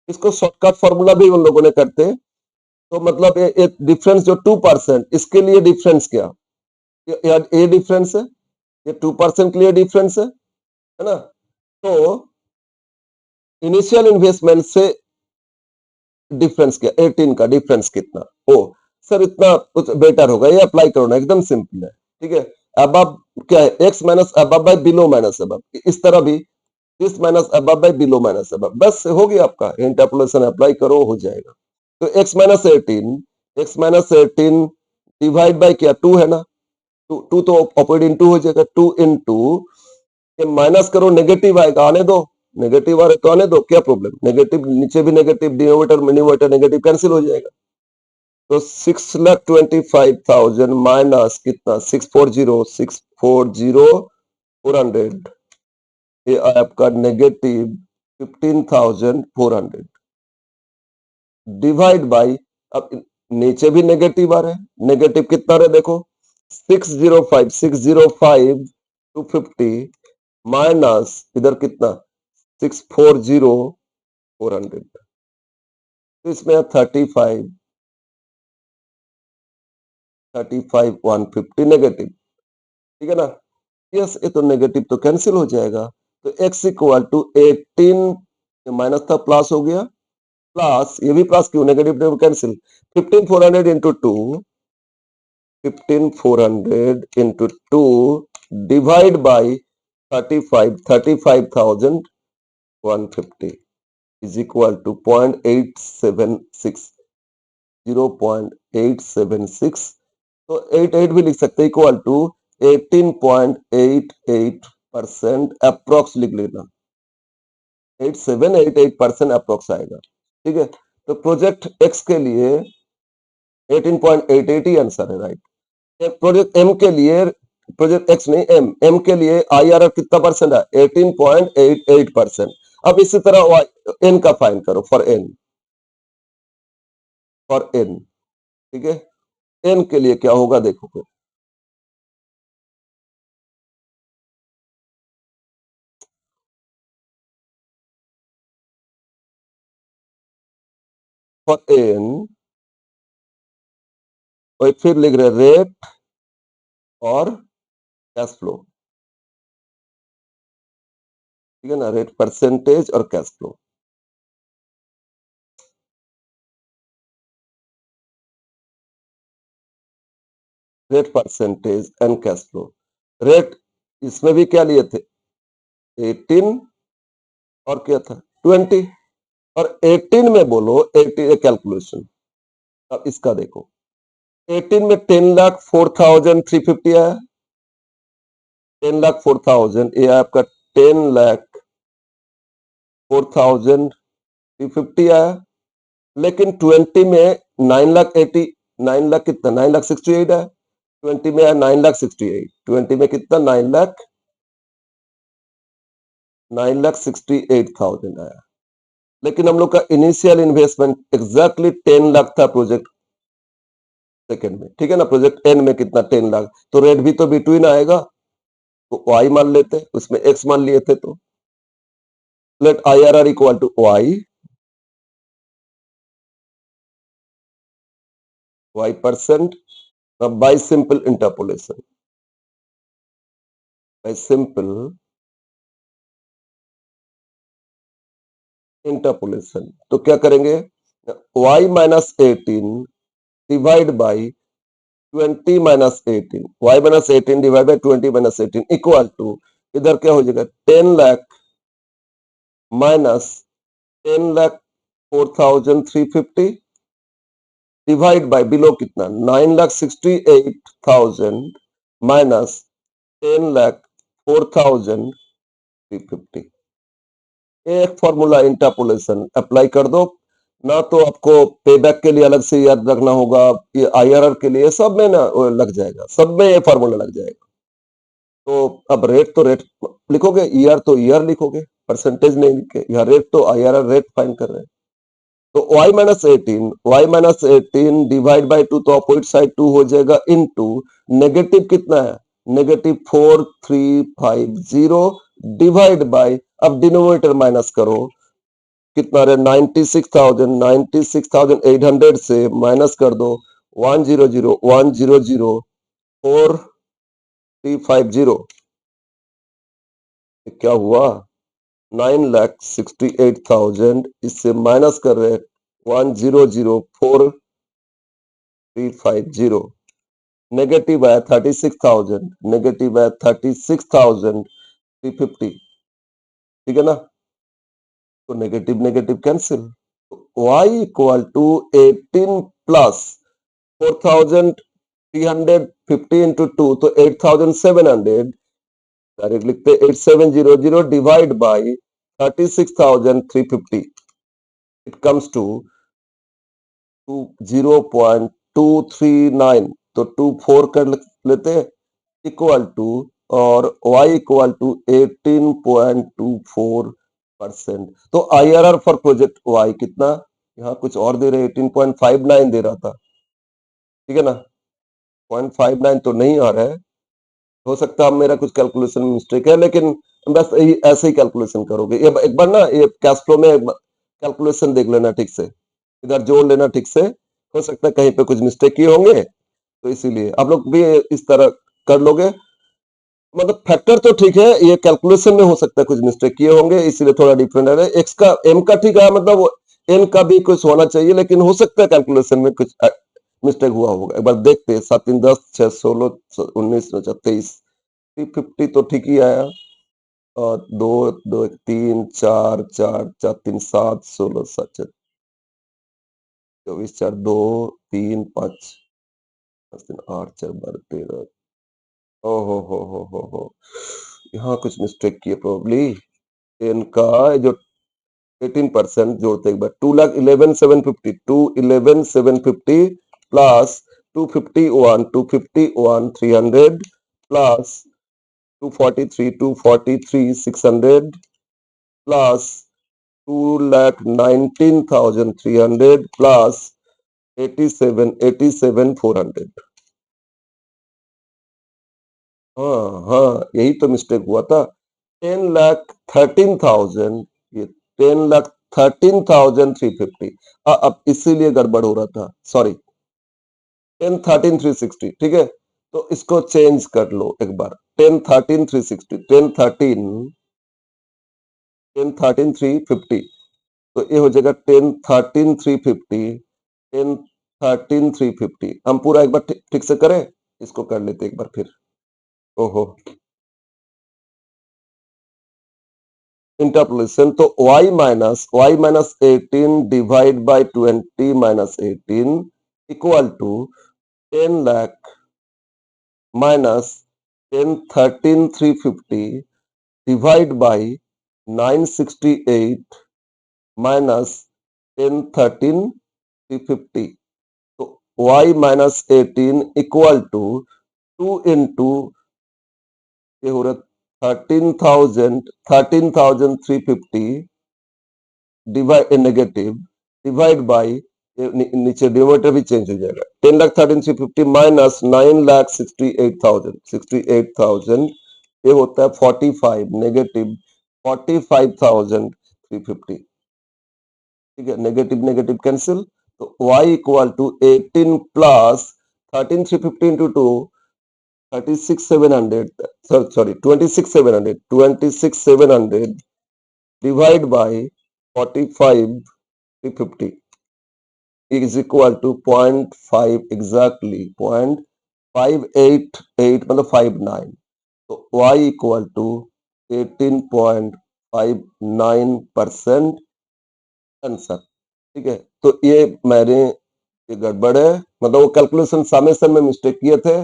इसको शॉर्टकट फॉर्मूला भी उन लोगों ने करते, तो मतलब ये डिफरेंस जो 2%, इसके लिए डिफरेंस क्या, ये डिफरेंस है, ये 2% के लिए डिफरेंस है ना। तो इनिशियल इन्वेस्टमेंट से डिफरेंस क्या, 18 का डिफरेंस कितना, ओ सर इतना कुछ बेटर होगा, ये अप्लाई करो ना, एकदम सिंपल है, ठीक है। अब क्या है, एक्स माइनस अब बाय बिलो माइनस अब, इस तरह भी दिस माइनस अब बाय बिलो माइनस अब, बस हो गया आपका, इंटरपोलेशन अप्लाई करो हो जाएगा। तो x-18 डिवाइड बाय क्या 2 है ना, टू तो ऑपोजिट इनटू हो जाएगा, 2 इंटू ये माइनस करो, नेगेटिव आएगा, आने दो, नेगेटिव आ रहे तो आने दो, क्या प्रॉब्लम, नेगेटिव नीचे भी नेगेटिव, डिनोमिनेटर मिनोमिनेटर नेगेटिव कैंसिल हो जाएगा। तो 6,25,000 माइनस कितना 400 ये आपका नेगेटिव 15,400 डिवाइड बाई, अब नीचे भी नेगेटिव आ रहे हैं, नेगेटिव कितना रहे देखो 605 250 माइनस इधर कितना 640 400, तो इसमें 35 150 नेगेटिव, ठीक है ना। यस, ये तो नेगेटिव तो कैंसिल हो जाएगा, तो x इक्वल टू 18 माइनस था प्लस हो गया, प्लस ये भी प्लस क्यों, negative cancel, 15,400 into 2 15,400 into 2 divide by 35,150 is equal to 0.876 0.876, तो 88 भी लिख सकते, इक्वल टू 18.88% अप्रोक्स लिख लेना, 8788% अप्रोक्स आएगा, ठीक है। तो प्रोजेक्ट एक्स के लिए 18.88 ही आंसर है, राइट। प्रोजेक्ट एम के लिए, प्रोजेक्ट एक्स नहीं एम के लिए IRR कितना परसेंट है 18.88%। अब इसी तरह एन का फाइंड करो फॉर एन, ठीक है, एन के लिए क्या होगा देखो फिर, फॉर एन और फिर लिख रहे रेट और कैश फ्लो, ठीक है ना, रेट परसेंटेज और cash flow, rate percentage and cash flow. Rate इसमें भी क्या लिए थे 18 और क्या था 20, और 18 में बोलो 80 कैलकुलेशन। अब इसका देखो 18 में 10,04,350 आया, 10,04,000 ये आपका 10,04,350 आया, लेकिन 20 में 9,80 9 लाख कितना 9,68 आया, 20 में आया 9,68, 20 में कितना 9,68,000 आया, लेकिन हम लोग का इनिशियल इन्वेस्टमेंट एग्जैक्टली 10 लाख था प्रोजेक्ट सेकेंड में, ठीक है ना, प्रोजेक्ट एन में कितना 10 लाख, तो रेट भी तो बिटवीन आएगा, तो वाई मान लेते, उसमें एक्स मान लिए थे, तो let IRR equal to y percent by simple interpolation, by simple interpolation. तो क्या करेंगे, y minus 18 divide by 20 minus 18, y minus 18 divide by 20 minus 18 equal to, इधर क्या हो जाएगा 10 lakh minus 10 lakh 4,350 divide by below कितना 9,68,000 माइनस 10,04,350। एक फॉर्मूला इंटरपोलेशन अप्लाई कर दो ना, तो आपको पे बैक के लिए अलग से याद रखना होगा, ये आईआरआर के लिए सब में ना लग जाएगा, सब में ये फॉर्मूला लग जाएगा। तो अब रेट तो रेट लिखोगे, ईआर तो ईआर लिखोगे, परसेंटेज नहीं लिखे, यहाँ रेट तो आईआरआर रेट फाइंड कर रहे हैं। तो y-18 डिवाइड बाई 2, तो अपोजिट साइड 2 हो जाएगा इनटू नेगेटिव कितना है, नेगेटिव 4350 डिवाइड बाई, अब डिनोमिनेटर माइनस करो, कितना रहे 96,800 से माइनस कर दो 100,100,4350, क्या हुआ 9,68,000, इससे माइनस कर रहे 100,4350, नेगेटिव है 36,000, नेगेटिव है 36,350, ठीक है ना। तो negative negative cancel, y equal to 18 plus 4,350 into 2, तो 8,700, डायरेक्ट लिखते 8700 divide by 36,350, it comes to 0.239, तो 24 कर लेते हैं इक्वल टू, और y इक्वल टू 18.24%। तो आईआरआर फॉर प्रोजेक्ट y कितना, यहाँ कुछ और दे रहे 18.59 दे रहा था, ठीक है ना, 0.59 तो नहीं आ रहा है, हो सकता है मेरा कुछ कैलकुलेशन में मिस्टेक है, लेकिन बस ऐसे ही कैलकुलेशन करोगे। ये एक बार ना ये कैश फ्लो में कैलकुलेशन देख लेना ठीक से, इधर जोड़ लेना ठीक से, हो सकता है कहीं पे कुछ मिस्टेक किए होंगे, तो इसीलिए आप लोग भी इस तरह कर लोगे। मतलब फैक्टर तो ठीक है, ये कैलकुलेशन में हो सकता है कुछ मिस्टेक किए होंगे, इसीलिए थोड़ा डिफरेंट है। एक्स का एम का ठीक है, मतलब एन का भी कुछ होना चाहिए, लेकिन हो सकता है कैलकुलेशन में कुछ मिस्टेक हुआ होगा। एक बार देखते हैं, 7 3 10 6 16 19 23 350 तो ठीक ही आया, और 2 2 3 4 4 4 3 7 16 7 24 4 2 3 5 3 8 4 12 13, ओहो हो, यहाँ कुछ मिस्टेक किए प्रोबेबली। इनका जो 18% जोड़ते एक बार 2,11,750 2,11,750 प्लस 251 300 प्लस 243 600 प्लस 2,19,300 प्लस 87 400। हाँ, यही तो मिस्टेक हुआ था। 10,13,000, ये 10,13,350, अब इसीलिए गड़बड़ हो रहा था, सॉरी 10,13,360, ठीक है। तो इसको चेंज कर लो एक बार, 10,13,360 10,13,350, तो ये हो जाएगा 10,13,350 10,13,350। हम पूरा एक बार ठीक से करें, इसको कर लेते एक बार फिर। ओहो, इंटरपोलेशन, तो y minus 18 divide by 20 minus 18 equal to 10 lakh minus 10,13,350 divide by 968 minus 10,13,350। तो y minus 18 equal to 2 into, ये हो रहा 13,350 डिवाइड नेगेटिव डिवाइड बाई, नीचे डिनोमिनेटर भी चेंज हो जाएगा, 10,13,350 माइनस 9,68,000 ये होता है 45 नेगेटिव 45,350, ठीक है, नेगेटिव नेगेटिव कैंसिल। तो y equal to 18 plus 13,350 into 2 36,700, sorry 26,700 divide by 45 350 is equal to 0.5 exactly 0.588 मतलब 59 तो y इक्वल टू 18.59% आंसर। ठीक है, तो ये मैंने ये गड़बड़ है, मतलब वो कैलकुलेशन सामेशन में मिस्टेक किए थे,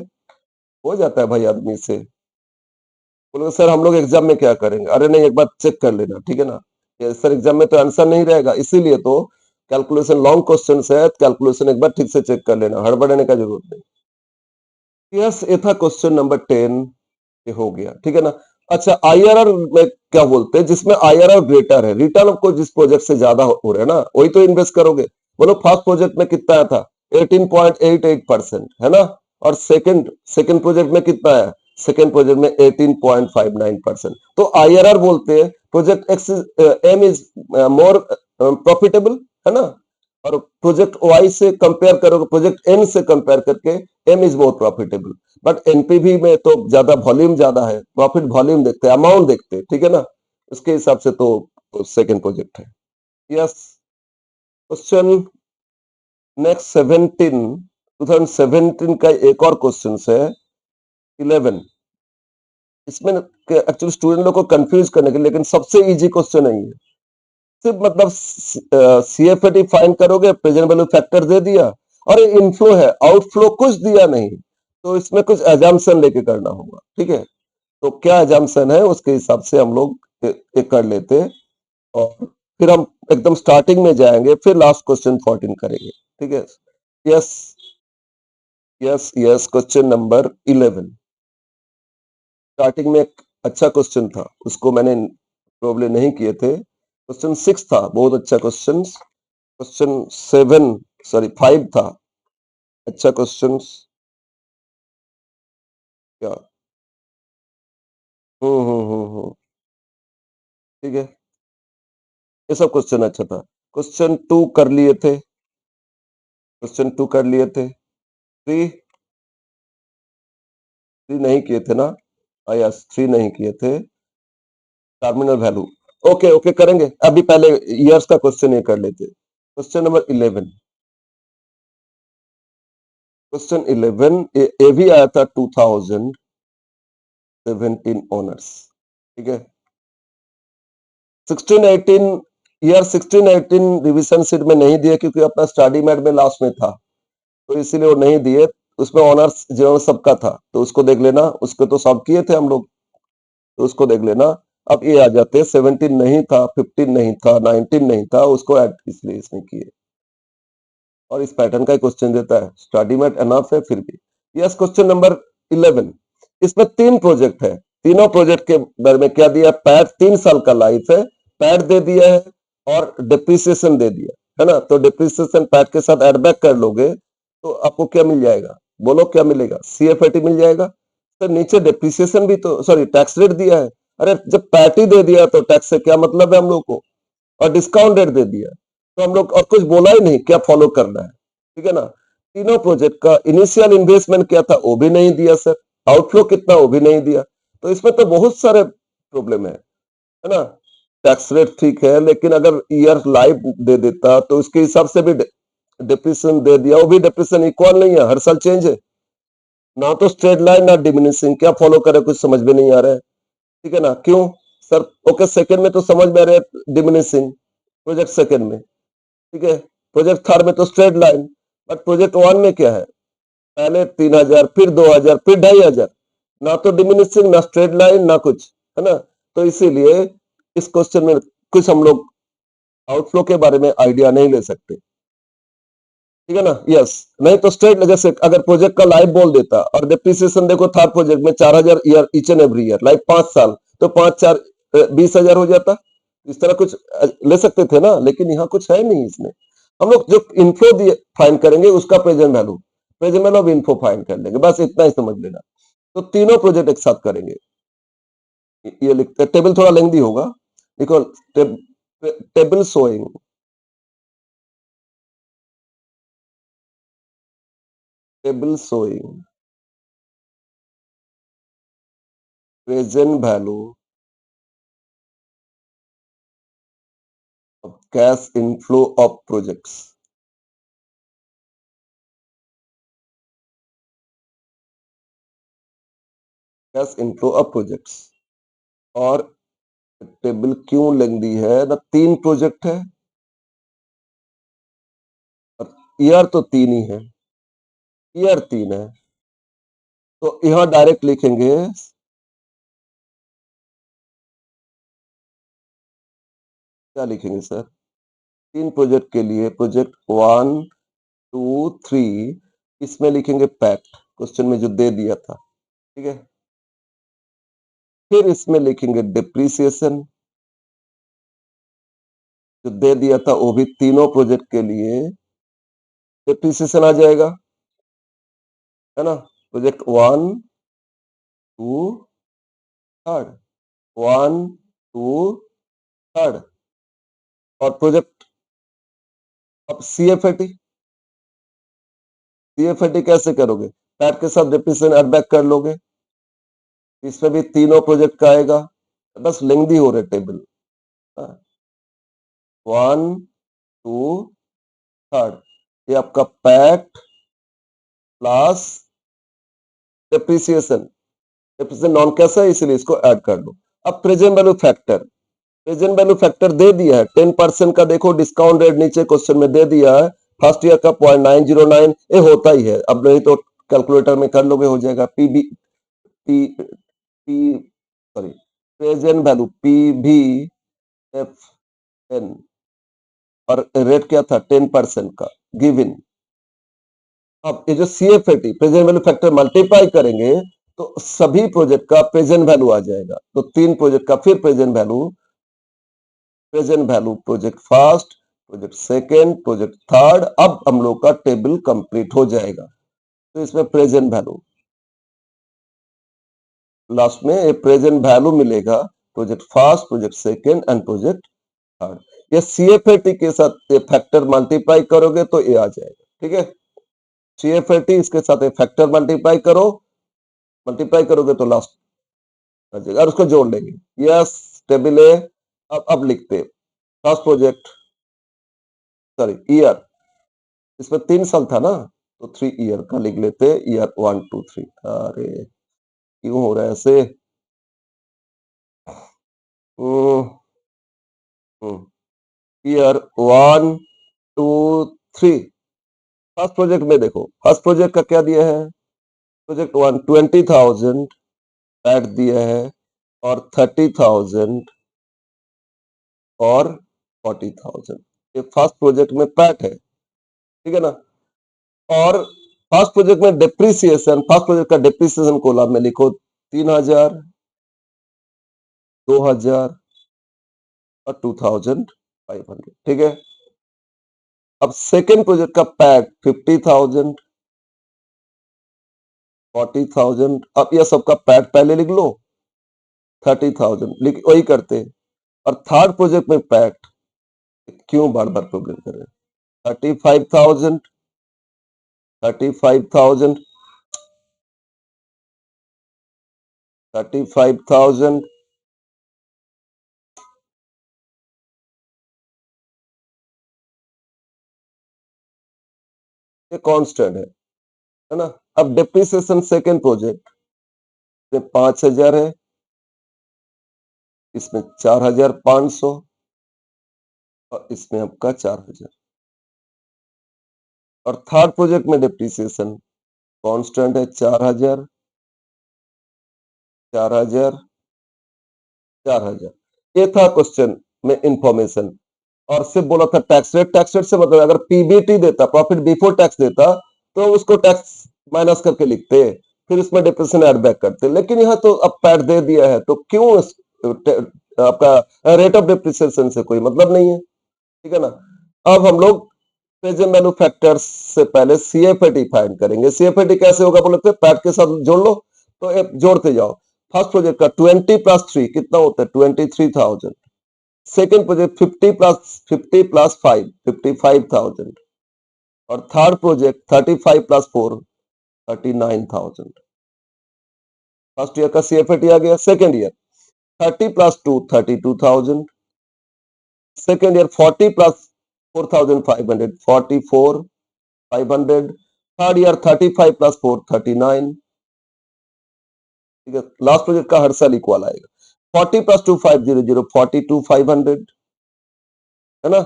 हो जाता है भाई आदमी से। बोले सर हम लोग एग्जाम में क्या करेंगे, अरे नहीं एक बार चेक कर लेना, ठीक है ना। ये सर एग्जाम में तो आंसर नहीं रहेगा, इसीलिए तो कैलकुलेशन लॉन्ग क्वेश्चन है, कैलकुलेशन एक बार ठीक से चेक कर लेना, हड़बड़ाने का जरूरत नहीं। यस, ये था क्वेश्चन नंबर 10, ये हो गया, ठीक है ना। अच्छा, आईआरआर में क्या बोलते हैं, जिसमें आईआरआर ग्रेटर है, रिटर्न आपको जिस प्रोजेक्ट से ज्यादा हो रहा है ना, वही तो इन्वेस्ट करोगे। बोलो फर्स्ट प्रोजेक्ट में कितना आया था, 18.88% है ना, और सेकंड सेकंड प्रोजेक्ट में कितना है, सेकंड प्रोजेक्ट में 18.59%। तो आईआरआर बोलते हैं project X M is more profitable, है ना, और प्रोजेक्ट वाई से कंपेयर करोगे, प्रोजेक्ट एन से कंपेयर करके M is more profitable. But NPV में तो ज्यादा वॉल्यूम ज्यादा है, प्रॉफिट वॉल्यूम देखते हैं, अमाउंट देखते हैं, ठीक है ना, उसके हिसाब से तो सेकंड प्रोजेक्ट है। यस, क्वेश्चन नेक्स्ट 17, 2017 का एक और क्वेश्चन है 11। इसमें एक्चुअली स्टूडेंट लोग को कंफ्यूज करने के लिए, लेकिन सबसे इजी क्वेश्चन नहीं है, सिर्फ मतलब सीएफएटी फाइंड करोगे, प्रेजेंट वैल्यू फैक्टर दे दिया, और इनफ्लो है आउटफ्लो कुछ दिया नहीं, तो इसमें कुछ एजम्पशन लेके करना होगा, ठीक है। तो क्या एजम्पशन है उसके हिसाब से हम लोग एक कर लेते, और फिर हम एकदम स्टार्टिंग में जाएंगे, फिर लास्ट क्वेश्चन 14 करेंगे, ठीक है। Yes yes yes, question number 11 starting में एक अच्छा क्वेश्चन था, उसको मैंने प्रोबब्ली नहीं किए थे। क्वेश्चन 6 था, बहुत अच्छा क्वेश्चन। क्वेश्चन 7 सॉरी 5 था, अच्छा क्वेश्चन। क्या, ठीक है, ये सब क्वेश्चन अच्छा था। क्वेश्चन 2 कर लिए थे, क्वेश्चन 2 कर लिए थे। 3 3 नहीं किए थे ना, यस 3 नहीं किए थे। टर्मिनल वैल्यू, ओके ओके करेंगे, अभी पहले ईयर्स का क्वेश्चन ये कर लेते। क्वेश्चन नंबर 11, क्वेश्चन 11 ये भी आया था 2017 ऑनर्स, ठीक है। 16-18 ईयर 16-18 रिवीजन सीट में नहीं दिए, क्योंकि अपना स्टडी मैट में लास्ट में था, तो इसीलिए वो नहीं दिए। उसमें ऑनर्स जो सबका था, तो उसको देख लेना, उसको तो सॉल्व किए थे हम लोग, तो उसको देख लेना। अब ये आ जाते हैं 17 नहीं था, 15 नहीं था, 19 नहीं था, उसको ऐड इसलिए इसमें किए, और इस पैटर्न का क्वेश्चन देता है, स्टडी मैट एनफ है फिर भी। यस, क्वेश्चन नंबर 11, इसमें 3 प्रोजेक्ट है, तीनों प्रोजेक्ट के बारे में क्या दिया, पैड 3 साल का लाइफ है, पैड दे दिया है, और डिप्रिसिएशन दे दिया है ना, तो डिप्रिसिएशन पैड के साथ एड बैक कर लोगे, तो आपको क्या मिल जाएगा, बोलो क्या मिलेगा, सीएफएटी मिल जाएगा। तो नीचे डिप्रिसिएशन भी तो सॉरी टैक्स रेट दिया है, अरे जब पैट ही दे दिया तो टैक्स से क्या मतलब है हम लोग को, और डिस्काउंट रेट दे दिया, तो हम लोग और कुछ बोला ही नहीं क्या फॉलो करना है, ठीक है ना। तीनों प्रोजेक्ट का इनिशियल इन्वेस्टमेंट क्या था वो भी नहीं दिया सर, आउटफ्लो कितना वो भी नहीं दिया, तो इसमें तो बहुत सारे प्रॉब्लम है ना। टैक्स रेट ठीक है, लेकिन अगर ईयर लाइफ दे देता तो उसके हिसाब से भी डिप्रेशन दे दिया, वो भी डिप्रेशन इक्वल नहीं है, हर साल चेंज है ना, तो स्ट्रेट लाइन ना डिमिनिशिंग, क्या फॉलो करे कुछ समझ में नहीं आ रहा है, ठीक है ना। क्यों सर, ओके सेकंड में तो समझ में आ रहा है डिमिनिशिंग, प्रोजेक्ट सेकंड में, ठीक है, प्रोजेक्ट थर्ड में तो straight line, but project one में क्या है, पहले 3000 फिर 2000 फिर 2500, ना तो डिमिनिशिंग ना स्ट्रेट लाइन ना कुछ, है ना। तो इसीलिए इस क्वेश्चन में कुछ हम लोग आउटफ्लो के बारे में आइडिया नहीं ले सकते, ठीक है ना। यस, नहीं तो स्ट्रेट, जैसे अगर प्रोजेक्ट का लाइफ बोल देता, और डिप्रिसिएशन देखो थर्ड प्रोजेक्ट में 4000 year each and every year, life 5 साल, तो 5 4 20,000 हो जाता, इस तरह कुछ ले सकते थे ना, लेकिन यहाँ कुछ है नहीं इसमें। हम लोग जो इन्फो दिए फाइंड करेंगे, उसका present value of info find कर लेंगे, बस इतना ही समझ लेना। तो तीनों प्रोजेक्ट एक साथ करेंगे, ये लिखते, टेबल थोड़ा लेंदी होगा, देखो table showing, table showing present value cash inflow of projects, cash inflow of projects. और टेबल क्यों लेंदी है ना, 3 प्रोजेक्ट है और ईयर तो 3 ही है, ईयर 3 है, तो यहां डायरेक्ट लिखेंगे क्या लिखेंगे सर, 3 प्रोजेक्ट के लिए प्रोजेक्ट 1 2 3 इसमें लिखेंगे पैक्ट, क्वेश्चन में जो दे दिया था, ठीक है। फिर इसमें लिखेंगे डिप्रिसिएशन, जो दे दिया था वो भी तीनों प्रोजेक्ट के लिए डिप्रिसिएशन आ जाएगा, है ना। प्रोजेक्ट 1 2 3, 1 2 3। और प्रोजेक्ट अब सीएफएटी, सीएफएटी कैसे करोगे, पैट के साथ डिप्रिसिएशन एड बैक कर लोगे, इसमें भी तीनों प्रोजेक्ट का आएगा, बस लेंदी हो रहे टेबल। 1 2 3 ये आपका PAT plus depreciation, depreciation non cash है इसलिए इसको ऐड कर दो। अब present value factor, present value factor दे दिया है 10% का, देखो डिस्काउंट रेट नीचे क्वेश्चन में दे दिया है, फर्स्ट ईयर का 0.909, ये होता ही है, अब नहीं तो कैलकुलेटर में कर लोगे हो जाएगा। PB P P sorry present value PV F N, और रेट क्या था 10% का गिवन। अब ये जो CFAT present value factor multiply करेंगे तो सभी प्रोजेक्ट का प्रेजेंट वैल्यू आ जाएगा, तो 3 प्रोजेक्ट का फिर present value, present value project first, project second, project third. अब हम लोग का टेबल कंप्लीट हो जाएगा, तो इसमें प्रेजेंट वैल्यू लास्ट में ये प्रेजेंट वैल्यू मिलेगा, project first, project second and project third. ये सीएफएटी के साथ ये फैक्टर मल्टीप्लाई करोगे तो ये आ जाएगा, ठीक है। सीएफएटी इसके साथ ये फैक्टर मल्टीप्लाई करो, मल्टीप्लाई करोगे तो लास्ट आ जाएगा, और उसको जोड़ लेंगे। यस टेबल ए। अब लिखते फर्स्ट प्रोजेक्ट, सॉरी ईयर, इसमें 3 साल था ना, तो 3 ईयर का लिख लेते, ईयर 1 2 3। अरे क्यों हो रहा है ऐसे, ईयर 1 2 3। फर्स्ट प्रोजेक्ट में देखो, फर्स्ट प्रोजेक्ट का क्या दिया है, प्रोजेक्ट 1 20,000 पैट दिया है, और 30,000 और 40,000, ये फर्स्ट प्रोजेक्ट में पैट है, ठीक है ना। और फर्स्ट प्रोजेक्ट में डिप्रिसिएशन, फर्स्ट प्रोजेक्ट का डिप्रिसिएशन कॉलम में लिखो 3,000 2,000 और 2,500, ठीक है। अब सेकेंड प्रोजेक्ट का पैट 50,000 40,000, अब यह सबका पैट पहले लिख लो, 30,000 लिख, वही करते। और थर्ड प्रोजेक्ट में पैट, क्यों बार बार प्रॉब्लम कर रहे हैं, 35,000 35,000 35,000, ये कांस्टेंट है ना। अब डिप्रिसिएशन सेकेंड प्रोजेक्ट में 5,000 है, इसमें 4,500 और इसमें आपका 4,000। और थर्ड प्रोजेक्ट में डिप्रिसिएशन कांस्टेंट है 4,000 4,000 4,000। ये था क्वेश्चन में इंफॉर्मेशन। और सिर्फ बोला था टैक्स रेट, टैक्स रेट से मतलब अगर पीबीटी देता, प्रॉफिट बिफोर टैक्स देता, तो उसको टैक्स माइनस करके लिखते, फिर इसमें डिप्रेशन ऐड बैक करते। लेकिन यहाँ तो अब पैट दे दिया है, तो क्यों आपका रेट ऑफ डिप्रिसिएशन से कोई मतलब नहीं है, ठीक है ना। अब हम लोग प्रेजेंट वैल्यू फैक्टर्स से पहले सीएफएटी फाइंड करेंगे। सीएफएटी कैसे होगा बोले थे, पैट के साथ जोड़ लो, तो जोड़ते जाओ। फर्स्ट प्रोजेक्ट का 20 प्लस 3 कितना होता है 23,000, सेकेंड प्रोजेक्ट 50 प्लस 5 55,000, और third project 35 plus 4 39,000। First year का सीएफएटी आ गया। Second year 30 plus 2 32,000, second year 40 plus 4,500 44,500, third year 35 plus 4 39, ठीक है। लास्ट प्रोजेक्ट का हर साल इक्वल आएगा। 40 प्लस 2500 42,500, है ना।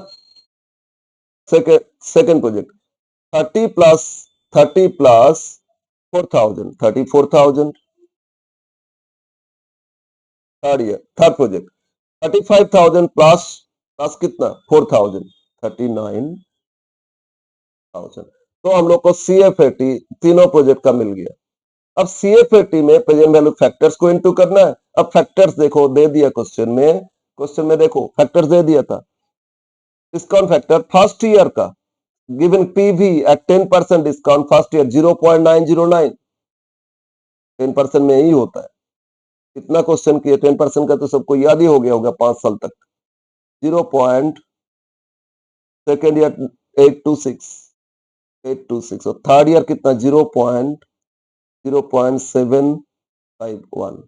Second project 30 plus 4,000 34,000, third project 35,000 plus plus कितना 4,000 39,000। तो हम लोग को CFAT तीनों प्रोजेक्ट का मिल गया। अब CFAT में प्रेजेंट वैल्यू फैक्टर्स को इनटू करना है। अब फैक्टर्स देखो दे दिया क्वेश्चन में देखो फैक्टर्स दे दिया था। डिस्काउंट फैक्टर फर्स्ट ईयर का given PV at 10% discount first year 0.909, 10% में ही होता है। इतना क्वेश्चन किया 10% का तो सबको याद ही हो गया होगा 5 साल तक। 0. सेकेंड ईयर 826 और थर्ड ईयर कितना 0.751।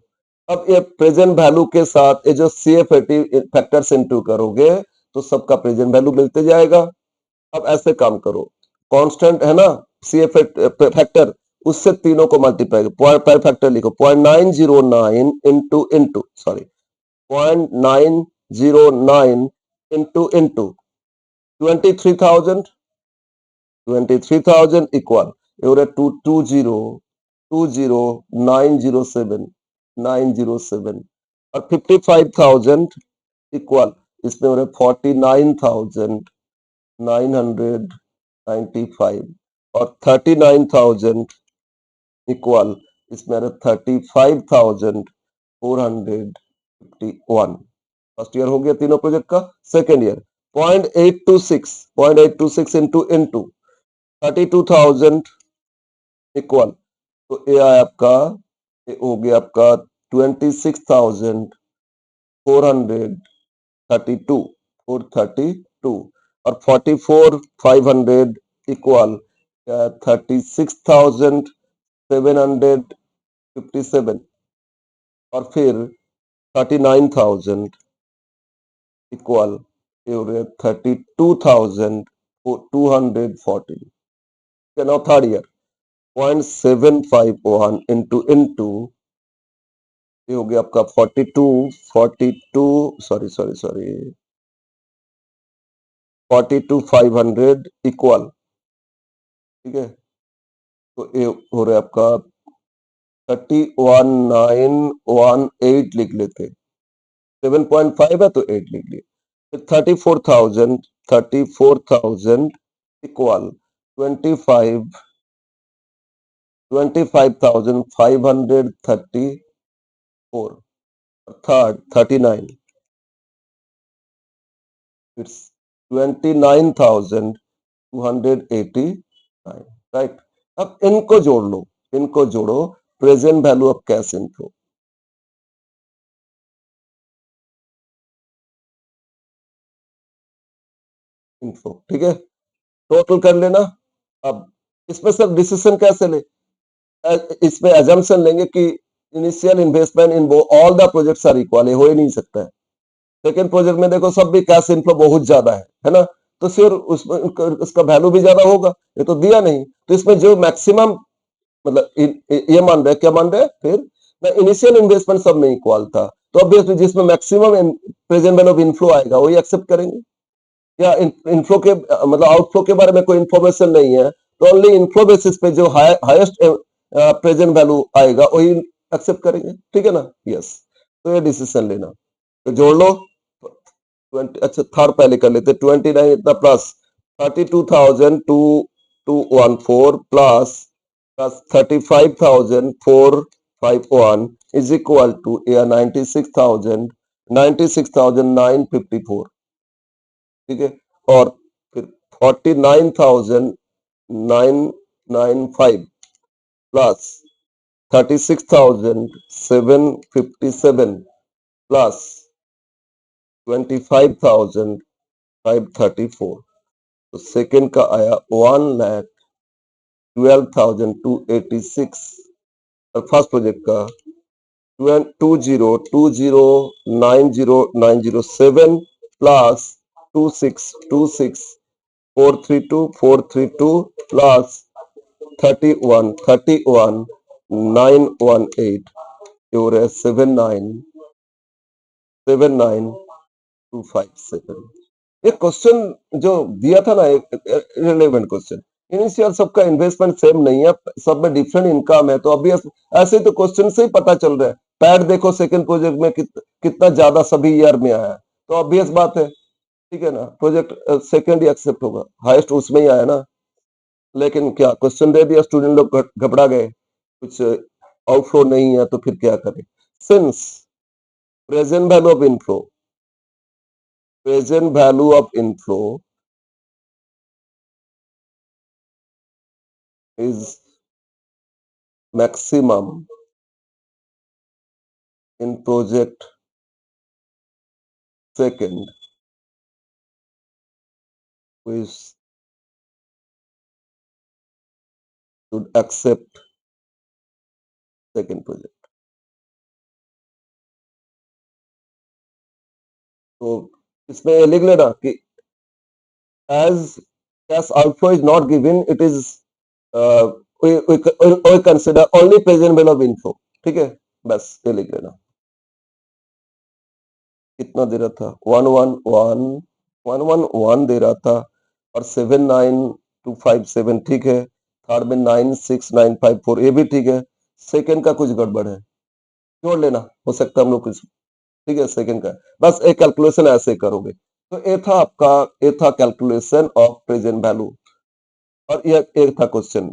अब ये प्रेजेंट वैल्यू के साथ ये जो CFAT फैक्टर्स इनटू करोगे तो सबका प्रेजेंट वैल्यू मिलते जाएगा। अब ऐसे काम करो, कांस्टेंट है ना CFAT फैक्टर, उससे तीनों को मल्टीप्लाई पर फैक्टर लिखो 0.909 इंटू 0.909 इंटू 23,000 इक्वल 220,907 और 55,000 इक्वल इसमें 49,995 और 39,000 इक्वल इसमें 35,451। फर्स्ट ईयर हो गया तीनों प्रोजेक्ट का। सेकेंड ईयर 0.826 इंटू 32,000 इक्वल, तो ये आया आपका, ये हो गया आपका 26,432 और 44,500 इक्वल 36,757 और फिर 39,000 equal 32,240। Now third year 0.751 into ये हो गया आपका 42,500 इक्वल, ठीक है। तो ये हो रहा है आपका 31,918 लिख लेते, 7.5 है तो 8 लिख लिए। 34,000 इक्वल 25,534। Third 39 it's 29,289, right. अब इनको जोड़ो present value of cash info, ठीक है। टोटल कर लेना। अब इसमें सर डिसीजन कैसे ले, इसमें अजम्पशन लेंगे कि initial investment in all the projects are equal, हो ही नहीं सकता है। सेकेंड प्रोजेक्ट में देखो सब भी कैश इनफ्लो बहुत ज्यादा है ना, तो फिर उसमें उसका वैल्यू भी ज्यादा होगा, ये तो दिया नहीं। तो इसमें जो मैक्सिमम मतलब ये मान रहे क्या मान रहे फिर ना, इनिशियल इन्वेस्टमेंट सब में इक्वल था, तो ऑब्वियसली जिसमें maximum present value of inflow आएगा वही एक्सेप्ट करेंगे। या इनफ्लो के मतलब आउटफ्लो के बारे में कोई इंफॉर्मेशन नहीं है, तो ओनली इनफ्लो बेसिस पे जो हाईएस्ट प्रेजेंट वैल्यू आएगा वही एक्सेप्ट करेंगे, ठीक है ना। यस, तो ये डिसीजन लेना, तो जोड़ लो 20। अच्छा थर्ड पहले कर लेते 29 इतना plus 32,214 plus 35,451 is equal to 96,954, ठीक है। और फिर 49,995 प्लस 36,757 प्लस 25,534। तो सेकेंड का आया 1,12,286 और फर्स्ट प्रोजेक्ट का 20,90907 प्लस 432 plus 918 your 79257। ये क्वेश्चन जो दिया था ना, एक रिलेवेंट क्वेश्चन। इनिशियल सबका इन्वेस्टमेंट सेम नहीं है, सब में डिफरेंट इनकम है, तो अभी ऐसे तो क्वेश्चन से ही पता चल रहा है। पैड देखो सेकंड प्रोजेक्ट में कितना ज्यादा सभी ईयर में आया है, तो ऑब्वियस बात है, ठीक है ना, प्रोजेक्ट सेकंड ही एक्सेप्ट होगा, हाईएस्ट उसमें ही आया ना। लेकिन क्या क्वेश्चन दे दिया, स्टूडेंट लोग घबरा गए, कुछ आउटफ्लो नहीं है, तो फिर क्या करें। Since present value of inflow, present value of inflow is maximum in project second, we should accept second project। तो इसमें ये लिख लेना कि as cash outflow is not given, it is we consider only present value of inflow, ठीक है, बस ये लिख लेना। कितना दे रहा था, 111 दे रहा था, और 79257 ठीक है, थर्ड में 96954 ये भी ठीक है, सेकंड का कुछ गड़बड़ है, जोड़ लेना, हो सकता है हम लोग कुछ, ठीक है, सेकंड का, बस एक कैलकुलेशन ऐसे करोगे। तो ये था आपका, ये था कैलकुलेशन ऑफ प्रेजेंट वैल्यू, और ये एक था क्वेश्चन,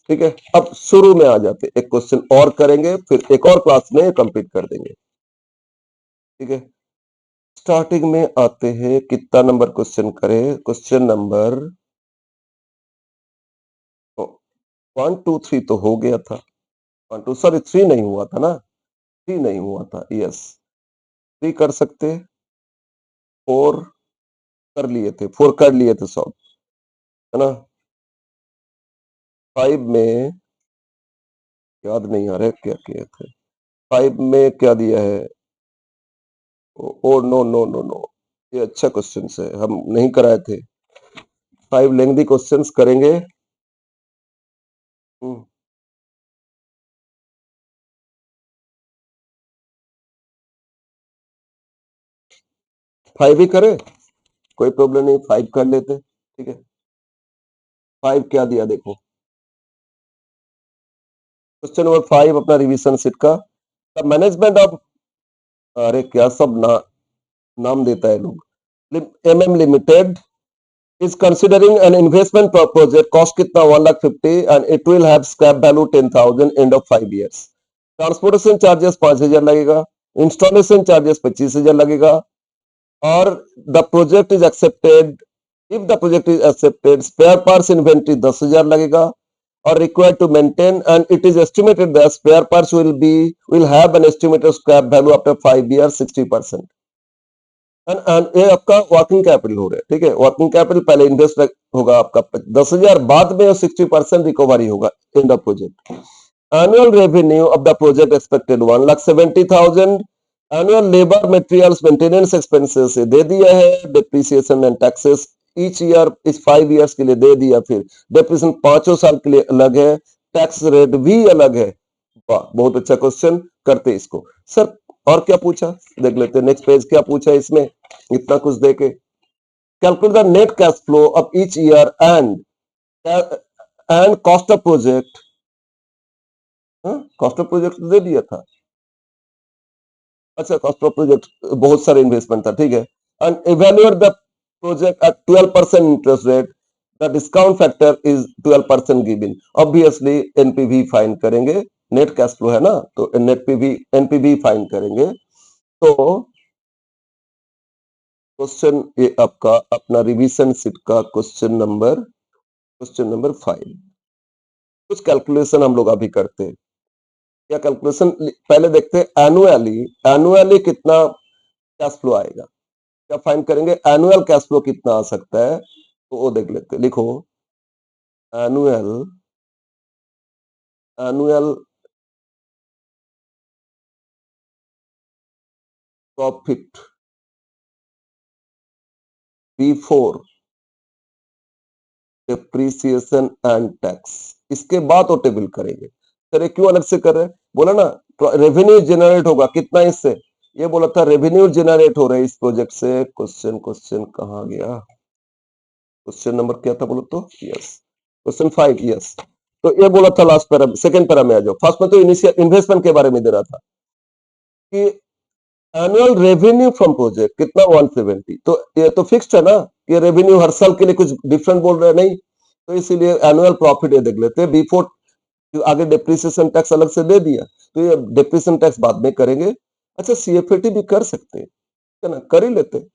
ठीक है। अब शुरू में आ जाते, एक क्वेश्चन और करेंगे, फिर एक और क्लास में कंप्लीट कर देंगे, ठीक है। स्टार्टिंग में आते हैं, कितना नंबर क्वेश्चन करें, क्वेश्चन नंबर 1 2 3 तो हो गया था, 1 2 सॉरी 3 नहीं हुआ था ना, 3 नहीं हुआ था, यस 3 कर सकते, 4 कर लिए थे, 4 कर लिए थे सॉल्व, है ना। 5 में याद नहीं आ रहा है क्या किए थे, 5 में क्या दिया है, oh no no no no, ये अच्छा क्वेश्चन है, हम नहीं कराए थे। 5 लेंथी क्वेश्चंस करेंगे। 5 ही करे, कोई प्रॉब्लम नहीं, 5 कर लेते, ठीक है। 5 क्या दिया देखो, क्वेश्चन नंबर 5 अपना रिवीजन सीट का, द मैनेजमेंट ऑफ, अरे क्या सब नाम देता है लोग, MM limited is considering an investment project, cost कितना 1,50,000 and it will have scrap value 10,000 end of 5 years। Transportation charges 5,000 लगेगा, इंस्टॉलेशन चार्जेस 25,000 लगेगा, और the project is accepted, if the project is accepted spare parts inventory 10,000 लगेगा, और required to maintain, and it is estimated that spare parts will have an estimated scrap value after 5 years 60%। And ये आपका working capital हो रहा है, ठीक है, working capital पहले इन्वेस्ट होगा आपका 10,000, बाद में 60% रिकवरी होगा in the project. Annual revenue of the project expected 1,70,000। Annual labour materials maintenance expenses दे दिया है, depreciation and taxes each year इस 5 इयर्स के लिए दे दिया, फिर डेप्रिसिएशन 5 साल के लिए अलग है, टैक्स रेट भी अलग है। वाह बहुत अच्छा क्वेश्चन, करते इसको सर। और क्या पूछा देख लेते हैं, नेक्स्ट पेज क्या पूछा इसमें, इतना कुछ देके, calculate the net cash flow of each year and cost of project, cost of project दे दिया था, अच्छा कॉस्ट ऑफ प्रोजेक्ट बहुत सारे इन्वेस्टमेंट था, ठीक है, and evaluate the project at 12% interest rate, the discount factor is 12% given, obviously NPV find करेंगे, नेट कैश फ्लो है ना, तो नेट पीवी एनपीवी फाइंड करेंगे। तो क्वेश्चन ये आपका अपना रिवीजन सीट का क्वेश्चन नंबर 5, कुछ कैलकुलेशन हम लोग अभी करते हैं। क्या कैलकुलेशन पहले देखते हैं, एनुअली कितना कैश फ्लो आएगा, क्या फाइंड करेंगे, एनुअल कैश फ्लो कितना आ सकता है, तो वो देख लेते हैं, लिखो annual profit before depreciation and tax, इसके बाद वो टेबल करेंगे। सर ये क्यों अलग से कर रहे हैं? बोला ना रेवेन्यू जनरेट होगा कितना इससे, ये बोला था रेवेन्यू जनरेट हो रहा है इस प्रोजेक्ट से। क्वेश्चन क्वेश्चन कहाँ गया, क्वेश्चन नंबर क्या था बोलो तो, यस क्वेश्चन 5, यस। तो ये बोला था लास्ट पैरा, सेकंड पैरा में आ जाओ। फर्स्ट में तो इनिशियल इन्वेस्टमेंट के बारे में दे रहा था कि एनुअल रेवेन्यू फ्रॉम प्रोजेक्ट कितना 170, तो ये तो फिक्स्ड है ना कि रेवेन्यू हर साल के लिए कुछ डिफरेंट बोल रहे हैं नहीं, तो इसीलिए एनुअल प्रॉफिट ये देख लेते हैं बिफोर, आगे डेप्रिसिएशन टैक्स अलग से दे दिया, तो ये डेप्रिसिएशन टैक्स बाद में करेंगे। अच्छा सीएफएटी भी कर सकते हैं, है ना, कर ही लेते हैं।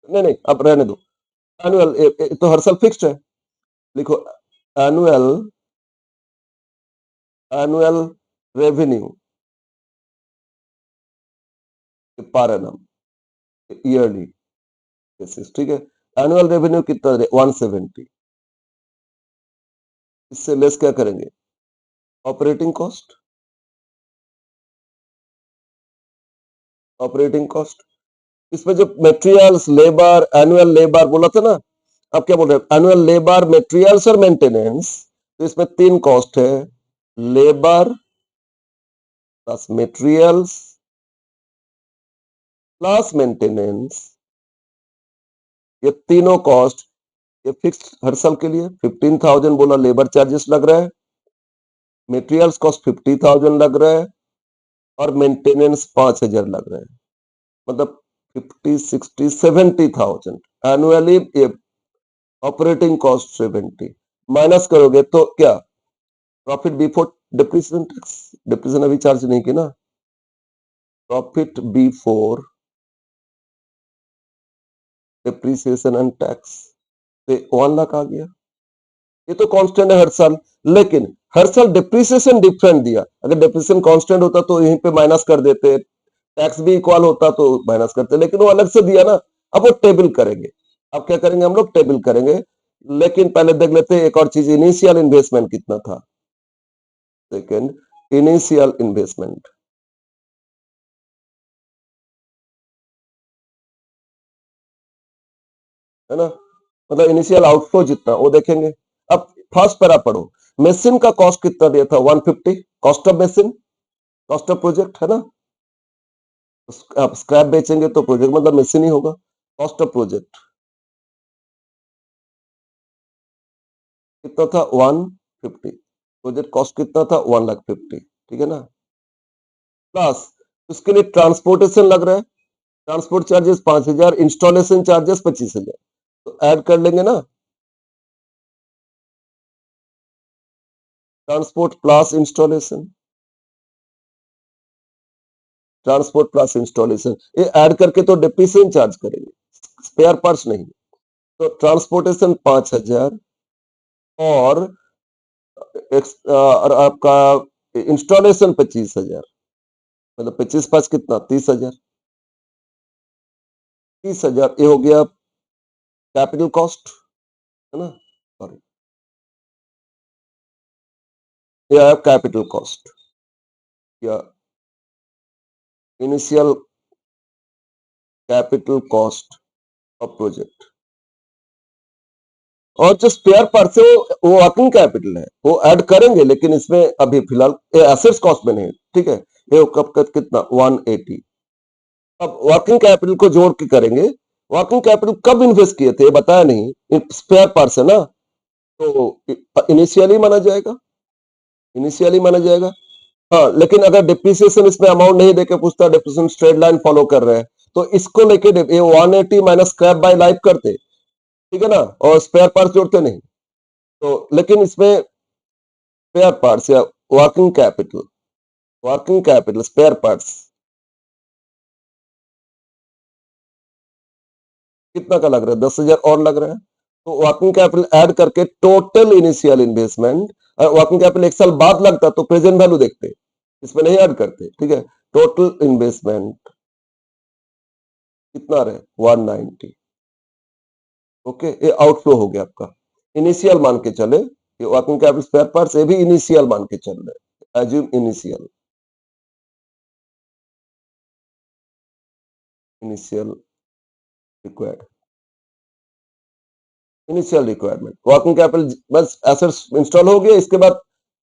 नहीं नहीं अब रहने दो, एनुअल तो हर साल फिक्स्ड है, लिखो annual, annual revenue per annum, yearly basis, ठीक है। एनुअल रेवेन्यू कितना दे 170, इससे लेस क्या करेंगे, ऑपरेटिंग कॉस्ट, ऑपरेटिंग कॉस्ट। इसमें जो मटेरियल्स लेबर एनुअल लेबर बोला था ना, अब क्या बोल रहे हैं, एनुअल लेबर मटेरियल्स और मेंटेनेंस, तो इसमें तीन कॉस्ट है, labour plus materials plus maintenance, ये तीनों कॉस्ट ये फिक्स हर साल के लिए 15,000 बोला, लेबर चार्जेस लग रहा है, मटेरियल्स कॉस्ट 50,000 लग रहा है, और मेंटेनेंस 5,000 लग रहा है, मतलब 50, 60, 70,000 एनुअली। ये ऑपरेटिंग कॉस्ट 70 माइनस करोगे तो क्या, profit before depreciation tax, depreciation अभी चार्ज नहीं की ना, profit before depreciation and tax से 1 लाख आ गया। ये तो कांस्टेंट है हर साल, लेकिन हर साल डिप्रिसिएशन डिफरेंट दिया, अगर डिप्रिसिएशन कांस्टेंट होता तो यहीं पे माइनस कर देते, टैक्स भी इक्वल होता तो माइनस करते, लेकिन वो अलग से दिया ना, अब वो टेबल करेंगे। अब क्या करेंगे हम लोग, टेबल करेंगे। लेकिन पहले देख लेते हैं एक और चीज, इनिशियल इन्वेस्टमेंट कितना था, सेकंड इनिशियल इन्वेस्टमेंट, है ना, मतलब इनिशियल आउटफ्लो जितना वो देखेंगे। अब फर्स्ट पैरा पढ़ो, मशीन का कॉस्ट कितना दिया था 150, cost of machine, cost of project, है ना, आप स्क्रैप बेचेंगे तो प्रोजेक्ट मतलब मशीन ही होगा, कॉस्ट ऑफ प्रोजेक्ट कितना था 150, प्रोजेक्ट कॉस्ट कितना था 1,50,000, ठीक है ना, प्लस उसके लिए ट्रांसपोर्टेशन लग रहा है, ट्रांसपोर्ट चार्जेस 5,000, इंस्टॉलेशन चार्जेस 25,000, तो ऐड कर लेंगे ना, transport plus installation, transport plus installation, ये ऐड करके तो डिप्रिसिएशन चार्ज करेंगे, स्पेयर पार्ट्स नहीं। तो ट्रांसपोर्टेशन 5,000 और और आपका इंस्टॉलेशन 25,000, मतलब 25 5 कितना 30,000, 30,000 ये हो गया कैपिटल कॉस्ट, है ना, सॉरी ये आया कैपिटल कॉस्ट या initial capital cost of project. और जो स्पेयर पार्ट्स है वो वर्किंग कैपिटल है, वो ऐड करेंगे, लेकिन इसमें अभी फिलहाल एसेट्स कॉस्ट में नहीं, ठीक है। ये कब कितना 180, अब वर्किंग कैपिटल को जोड़ के करेंगे, वर्किंग कैपिटल कब इन्वेस्ट किए थे बताया नहीं, स्पेयर पार्ट्स है ना, तो इनिशियली माना जाएगा, इनिशियली माना जाएगा। हाँ लेकिन अगर डिप्रिसिएशन इसमें अमाउंट नहीं देके पूछता, डिप्रिसिएशन स्ट्रेट लाइन फॉलो कर रहे हैं, तो इसको लेके ये 180 माइनस स्क्रैप बाय लाइफ करते, ठीक है ना, और स्पेयर पार्ट्स जोड़ते नहीं, तो लेकिन इसमें स्पेयर पार्ट्स या working capital, working capital spare parts कितना का लग रहा है, 10,000 और लग रहा है, तो वर्किंग कैपिटल ऐड करके total initial investment, working capital एक साल बाद लगता तो प्रेजेंट वैल्यू देखते, इसमें नहीं ऐड करते, ठीक है। टोटल इन्वेस्टमेंट कितना रहे 190, ओके, ये आउटफ्लो हो गया आपका, इनिशियल मान के चले, ये वर्किंग कैपिटल स्पेयर पार्ट्स ये भी इनिशियल मान के चल रहे, assume initial, initial required, initial requirement working capital, बस एसेट्स इंस्टॉल हो गया, इसके बाद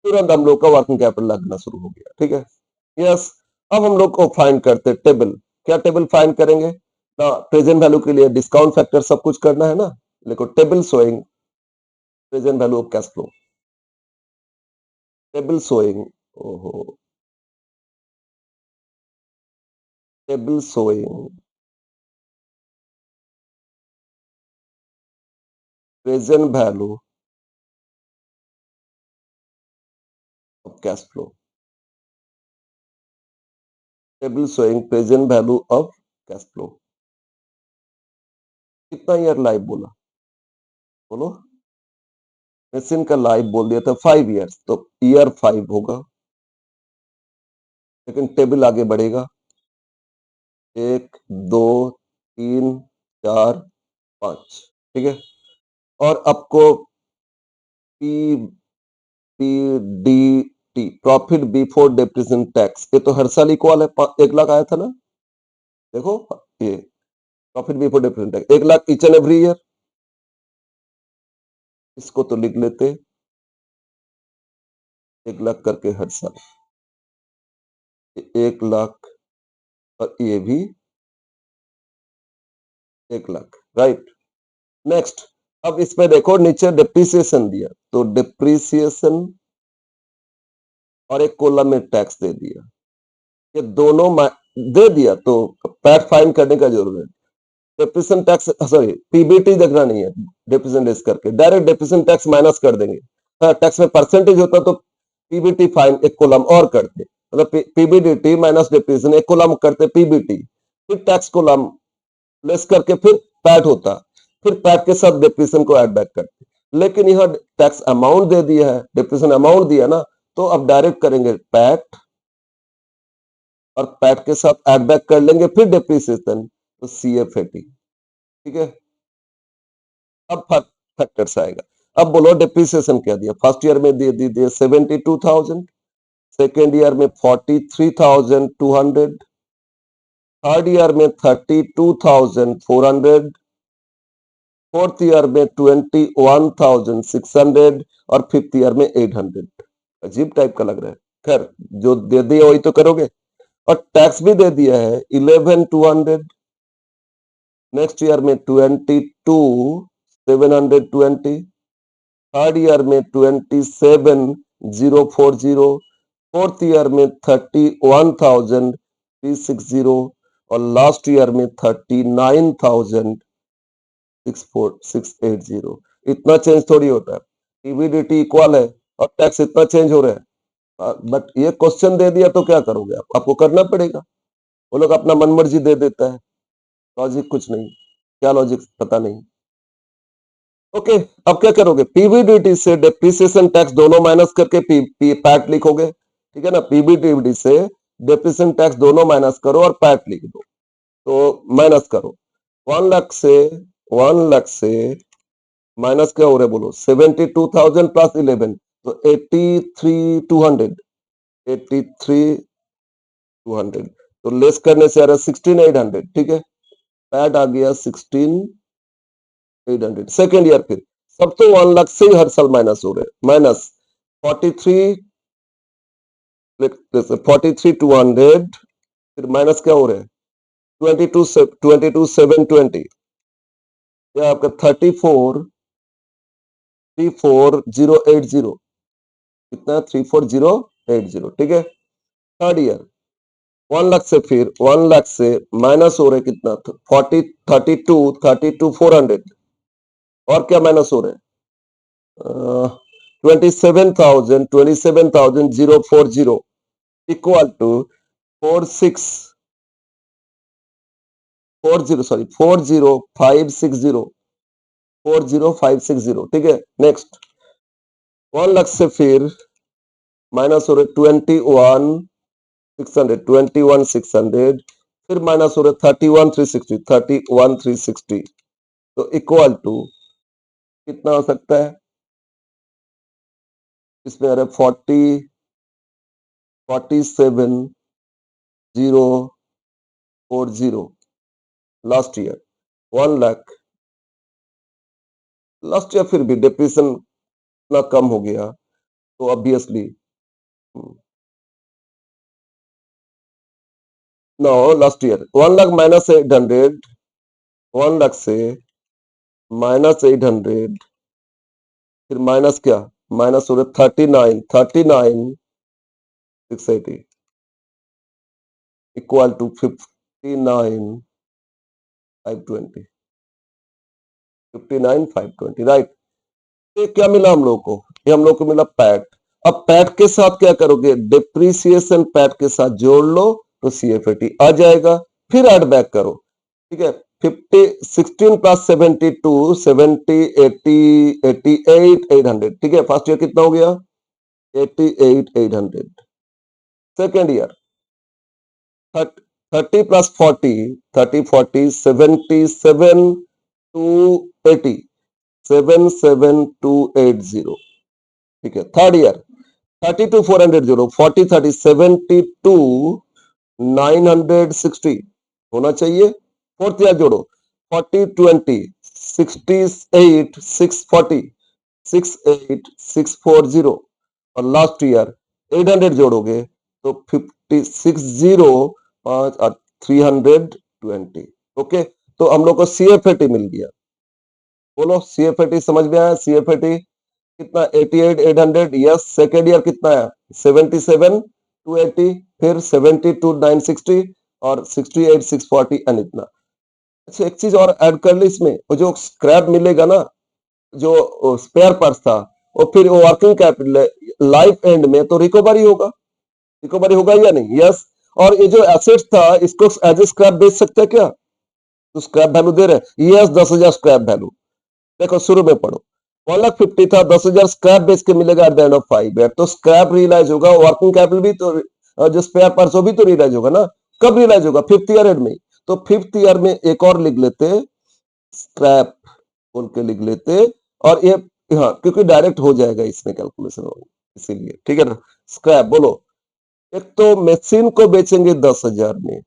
तुरंत हम लोग का वर्किंग कैपिटल लगना शुरू हो गया। ठीक है, यस। अब हम लोग को फाइंड करते टेबल। क्या टेबल फाइंड करेंगे ना? प्रेजेंट वैल्यू के लिए डिस्काउंट फैक्टर सब कुछ करना है ना। देखो, table showing present value of cash flow, table showing, ओहो, table showing present value of cash flow, table showing present value of cash flow. कितना ईयर लाइफ बोला, बोलो। मशीन का लाइफ बोल दिया था 5 इयर्स, तो ईयर 5 होगा, लेकिन टेबल आगे बढ़ेगा। 1 2 3 4 5, ठीक है। और आपको P P D T, profit before depreciation tax, ये तो हर साल इक्वल है, 1 लाख आया था ना। देखो, ये profit before depreciation tax 1 lakh each and every year, इसको तो लिख लेते 1 लाख करके हर साल, 1 लाख, और ये भी 1 लाख, राइट। नेक्स्ट, अब इसमें देखो नीचे डिप्रिसिएशन दिया, तो डिप्रिसिएशन और एक कॉलम में टैक्स दे दिया, ये दोनों दे दिया, तो पैट फाइंड करने का जरूरत है। डेप्रिसिएशन टैक्स, सॉरी, पीबीटी देखना नहीं है, डेप्रिसिएशन टैक्स करके डायरेक्ट डेप्रिसिएशन टैक्स माइनस कर देंगे। हाँ, टैक्स में परसेंटेज होता तो पीबीटी फाइन एक कॉलम और करते, मतलब पीबीडीटी माइनस डेप्रिसिएशन एक कॉलम करते पीबीटी, फिर टैक्स कॉलम लेस करके फिर पैट होता, फिर पैट के साथ डेप्रिसिएशन को ऐड बैक करते। लेकिन यह टैक्स अमाउंट दे दिया है, डेप्रिसिएशन अमाउंट दिया ना, तो अब डायरेक्ट करेंगे पैट, और पैट के साथ ऐड बैक कर लेंगे फिर डेप्रिसिएशन, तो सीएफएटी। ठीक है, अब फैक्टर्स आएगा। अब बोलो डेप्रिसिएशन क्या दिया, फर्स्ट ईयर में दे दिए 72,000, सेकेंड ईयर में 43,200, थर्ड ईयर में 32,400, फोर्थ ईयर में 21,600, और फिफ्थ ईयर में 800। अजीब टाइप का लग रहा है, खैर जो दे दिया वही तो करोगे। और टैक्स भी दे दिया है 11,200, नेक्स्ट ईयर में 22,720, थर्ड ईयर में 27,040, फोर्थ ईयर में 31,360, और लास्ट ईयर में 39,680। इतना चेंज थोड़ी होता है, ईवीडीटी इक्वल है और टैक्स इतना चेंज हो रहा है। बट ये क्वेश्चन दे दिया तो क्या करोगे आप, आपको करना पड़ेगा। वो लोग अपना मनमर्जी दे देता है, लॉजिक कुछ नहीं, क्या लॉजिक पता नहीं। ओके, अब क्या करोगे, पीबीडीटी से डेप्रिसिएशन टैक्स दोनों माइनस करके पैट लिखोगे, ठीक है ना। पीबीडीटी से डेप्रिसिएशन टैक्स दोनों माइनस करो और पैट लिख दो, तो माइनस करो 1 लाख से माइनस क्या हो रहा है बोलो, 72,000 प्लस 11, तो 83,200, 83,200, तो लेस करने से आ रहा है 16,800, ठीक है। पैट आ गया 16,800। सेकेंड ईयर फिर सब तो 1 लाख से ही हर साल माइनस हो रहे हैं, माइनस 43,200, फिर माइनस क्या हो रहे हैं 22,720, या आपका 34,080, कितना 34,080, ठीक है। थर्ड ईयर 1 लाख से, फिर 1 लाख से माइनस हो रहे कितना, 32,400, और क्या माइनस हो रहे हैं 27,040, इक्वल टू 40560, 40560, ठीक है। नेक्स्ट 1 लाख से फिर माइनस हो रहे 21,600, फिर माइनस हो रहे 31,360, तो इक्वल टू कितना हो सकता है, इसमें आ रहा है 47,040 last year, 1 lakh last year फिर भी डिप्रेशन इतना कम हो गया तो obviously no last year 1 lakh minus 800, 1 lakh से माइनस 800 फिर माइनस क्या माइनस हो रहा 39 इक्वल टू 59,520 राइट। ये क्या मिला हम लोग को, ये हम लोग को मिला पैट। अब पैट के साथ क्या करोगे, डिप्रिसिएशन पैट के साथ जोड़ लो तो सीएफएटी आ जाएगा, फिर ऐड बैक करो। ठीक है 50 16 प्लस 72 70 80 88 800। ठीक है फर्स्ट ईयर कितना हो गया 88 800। Second year 30 plus 40 30 40 77 280 77280। ठीक है थर्ड ईयर 32 400 जोड़ो 40 30 72 960 होना चाहिए। फोर्थ ईयर जोड़ो 40 20 68 640 68 640 और लास्ट ईयर 800 जोड़ोगे तो 56 5 और 320। ओके तो हम लोग को सीएफएटी मिल गया। बोलो सीएफएटी समझ में आया, सीएफएटी कितना 88 800। यस सेकेंड ईयर कितना है 77 280 फिर 72 960 और 68 640 एंड इतना। अच्छा एक चीज और ऐड कर ली इसमें, वो जो स्क्रैप मिलेगा ना जो स्पेयर पार्ट्स था वो फिर वर्किंग कैपिटल लाइफ एंड में तो रिकवरी होगा, रिकवरी होगा या नहीं। यस और ये जो एसेट्स था इसको एज ए स्क्रैप बेच सकते हैं क्या, तो स्क्रैप वैल्यू दे रहे हैं। Yes 10,000 scrap value. देखो शुरू में पढ़ो 1,50,000 था 10,000 स्क्रैप बेच के मिलेगा at the end of 5 year, तो स्क्रैप रियलाइज होगा, वर्किंग कैपिटल भी तो जो स्पेयर पार्ट्स वो भी तो रियलाइज होगा ना। कब रियलाइज होगा फिफ्थ ईयर एंड में। तो फिफ्थ ईयर में एक और लिख लेते स्क्रैप बोल के लिख लेते और ये हाँ क्योंकि डायरेक्ट हो जाएगा इसमें कैलकुलेशन इसीलिए। ठीक है ना स्क्रैप बोलो एक तो मशीन को बेचेंगे 10,000 में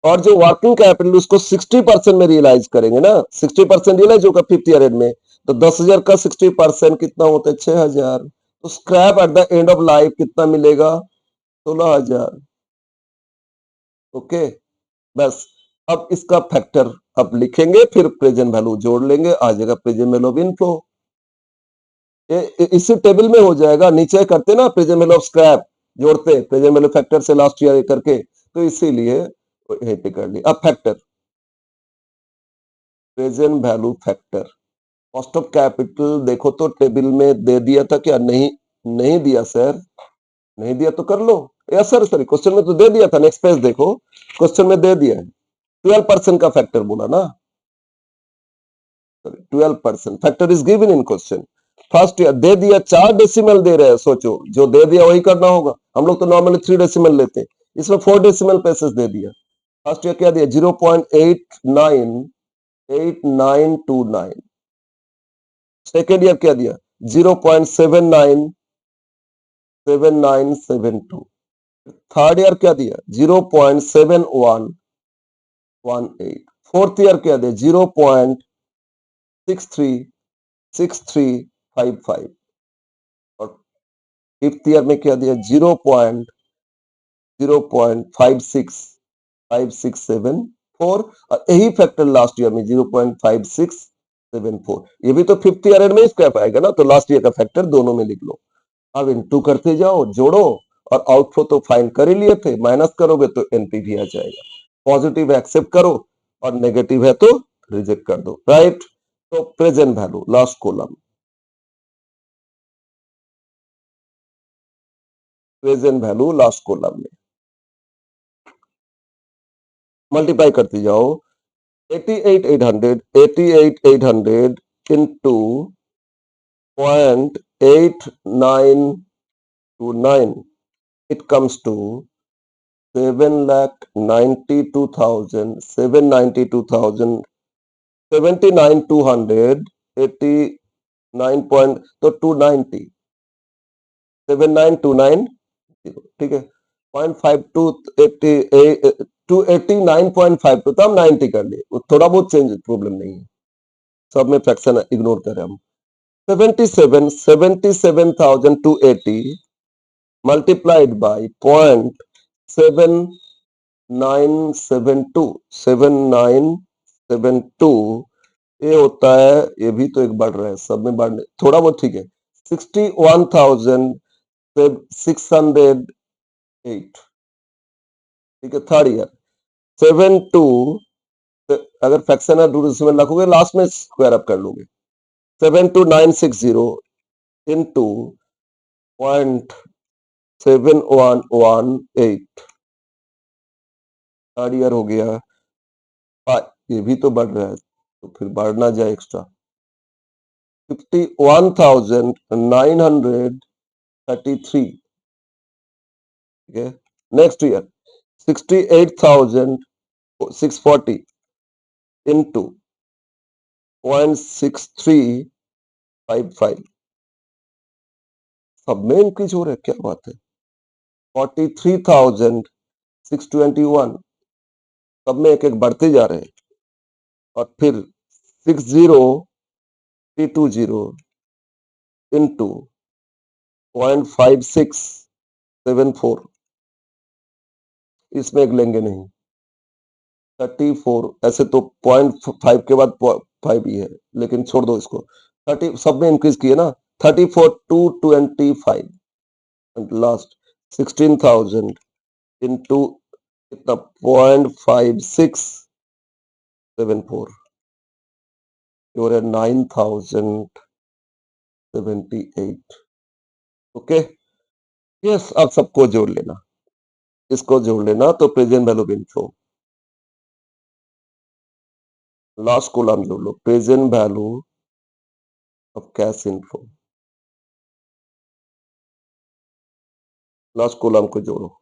और जो वर्किंग कैपिटल उसको 60% में रियलाइज करेंगे ना, 60% रियलाइज होगा फिफ्थ ईयर एंड में, तो 10,000 का 60% कितना होता है 6,000। तो scrap at the end of life कितना मिलेगा 16,000। ओके बस अब इसका फैक्टर अब लिखेंगे फिर प्रेजेंट वैल्यू जोड़ लेंगे आ जाएगा प्रेजेंट वैल्यू ऑफ इनफ्लो। इसी टेबल में हो जाएगा, नीचे करते ना प्रेजेंट वैल्यू ऑफ स्क्रैप जोड़ते प्रेजेंट वैल्यू फैक्टर से लास्ट ईयर करके, तो इसीलिए यहीं पे कर लिया। अब factor present value factor cost of capital देखो तो टेबल में दे दिया था क्या, नहीं नहीं दिया सर, नहीं दिया तो कर लो। या सर सॉरी क्वेश्चन में तो दे दिया था, नेक्स्ट पेज देखो क्वेश्चन में दे दिया है 12% का फैक्टर बोला ना, 12% factor is given in question. First year दे दिया 4 डेसिमल दे रहे हैं, सोचो जो दे दिया वही करना होगा, हम लोग तो नॉर्मली 3 डेसिमल लेते हैं, इसमें 4 डेसिमल प्लेसेस दे दिया। फर्स्ट ईयर क्या दिया 0.898929। सेकेंड ईयर क्या दिया 0.797972। थर्ड ईयर क्या दिया 0.7118। फोर्थ ईयर क्या दिया 0.636355 और फिफ्थ ईयर में क्या दिया 0.565674 और यही फैक्टर लास्ट ईयर में 0.5674। ये भी तो फिफ्थ ईयर में स्क्रैप आएगा ना, तो लास्ट ईयर का फैक्टर दोनों में लिख लो। अब इनटू करते जाओ जोड़ो और आउटफ्लो तो फाइंड कर ही लिए थे, माइनस करोगे तो एनपीवी आ जाएगा। पॉजिटिव है एक्सेप्ट करो और नेगेटिव है तो रिजेक्ट कर दो राइट। तो present value last column, present value last column में मल्टीप्लाई करते जाओ 88,800 into 0.8929 it comes to 7,92,792,000 79,289 point तो 290 79290। ठीक है 0.52 289.52 तो हम 90 कर लिए, थोड़ा बहुत चेंज प्रॉब्लम नहीं है, सब में फ्रैक्शन इग्नोर करें हम। 77,280 multiplied by 0.7972 ये होता है, ये भी तो एक बढ़ रहा है, सब में बढ़ने थोड़ा बहुत ठीक है। 61,608 ठीक है, थर्ड ईयर। 72 अगर फ्रैक्शन है में रखोगे लास्ट में स्क्वायर अप कर लोगे। 72960 इंटू 0.7118 थर्ड ईयर हो गया। ये भी तो बढ़ रहा है, तो फिर बढ़ना जाए एक्स्ट्रा। 51,933 ठीक है। नेक्स्ट ईयर 68,640 इंटू 0.6355 सब में इंक्रीज हो रहा है, क्या बात है। 43,621 सब में एक एक बढ़ते जा रहे हैं। और फिर 60,320 इंटू 0.5674 इसमें एक लेंगे नहीं। 34 ऐसे तो 0.5 के बाद 5 ही है, लेकिन छोड़ दो इसको। 30 सब में इंक्रीज किए ना। 34,225 एंड लास्ट 16,000 इंटू कितना 0.5674 और 9,078 ओके। यस, अब सबको जोड़ लेना, इसको जोड़ लेना तो present value inflow last column जोड़ लो, present value of cash inflow last column को जोड़ो।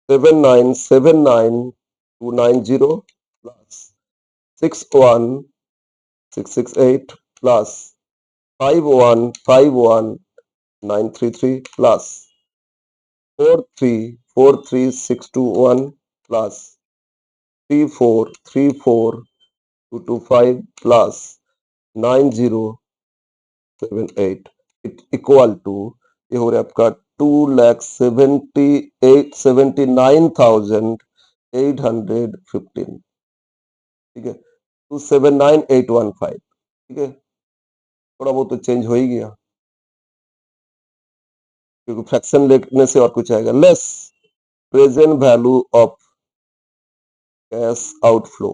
7979290 plus 61668 plus 5151933 plus 4343621 plus 3434225 plus 9078 equal to ये हो रहा है आपका 2,79,815 ठीक है, 2,79,815 ठीक है। थोड़ा बहुत तो चेंज हो ही गया क्योंकि फ्रैक्शन लेने से और कुछ आएगा। Less present value of cash outflow,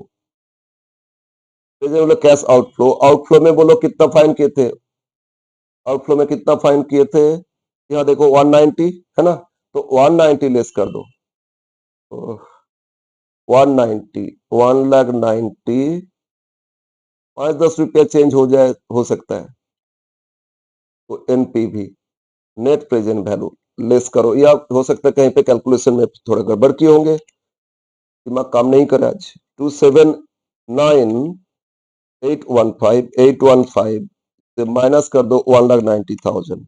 present value cash outflow, outflow में बोलो कितना फाइन किए थे, आउटफ्लो में कितना फाइन किए थे, यहाँ देखो 190 है ना, तो 190 लेस कर दो, 190 1,90,000 5-10 रुपया चेंज हो जाए, हो सकता है। तो NPV net present value less करो, या हो सकता है कहीं पे कैलकुलेशन में थोड़ा गड़बड़ किए होंगे, दिमाग काम नहीं करे आज। 2,79,815 से माइनस कर दो 1,90,000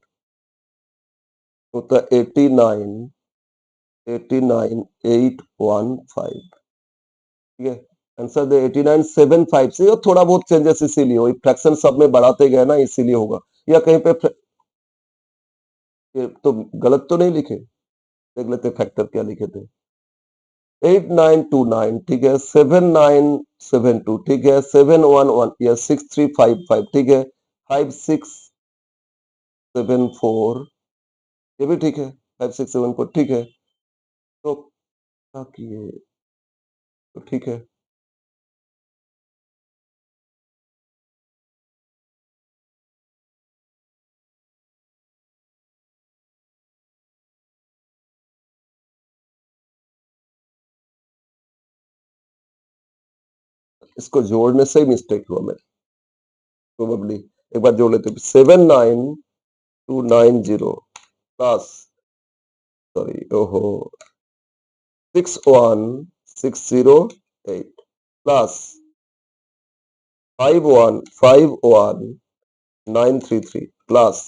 होता है 89,815 ठीक है। आंसर दे 89,750 से, और थोड़ा बहुत चेंजेस इसीलिए हो, फ्रैक्शन सब में बढ़ाते गए ना, इसीलिए होगा। या कहीं पे तो गलत तो नहीं लिखे, देख लेते फैक्टर क्या लिखे थे। 8929 ठीक है, 7972 ठीक है, 711 या 6355 ठीक है, 5674 ये भी ठीक है, 5674 ठीक है। तो क्या किए, तो ठीक है। इसको जोड़ने से ही मिस्टेक हुआ मेरे, प्रोबेबली एक बार जोड़ लेते 79290 प्लस सॉरी ओहो 61608 plus 5151933 plus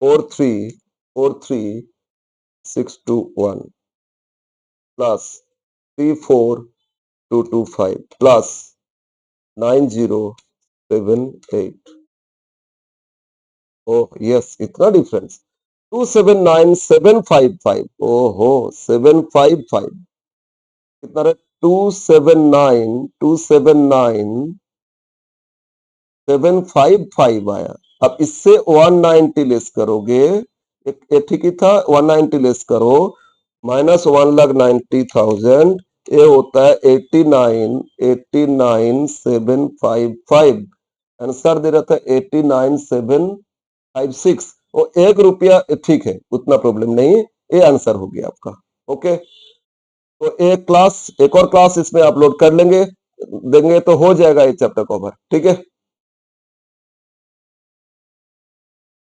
4343621 plus 34225 plus 9078। Oh yes, इतना डिफरेंस। 279755। ओहो 755 कितना रहा? 279 आया। अब इससे 190 लेस करोगे, एक ठीक ही था, 190 लेस करो, -1,90,000, ये होता है 89,755। आंसर दे रहा था 89,756। वो 1 रुपया ठीक है, उतना प्रॉब्लम नहीं, ये आंसर हो गया आपका। ओके, तो एक और क्लास इसमें अपलोड कर लेंगे, देंगे तो हो जाएगा ये चैप्टर कवर। ठीक है।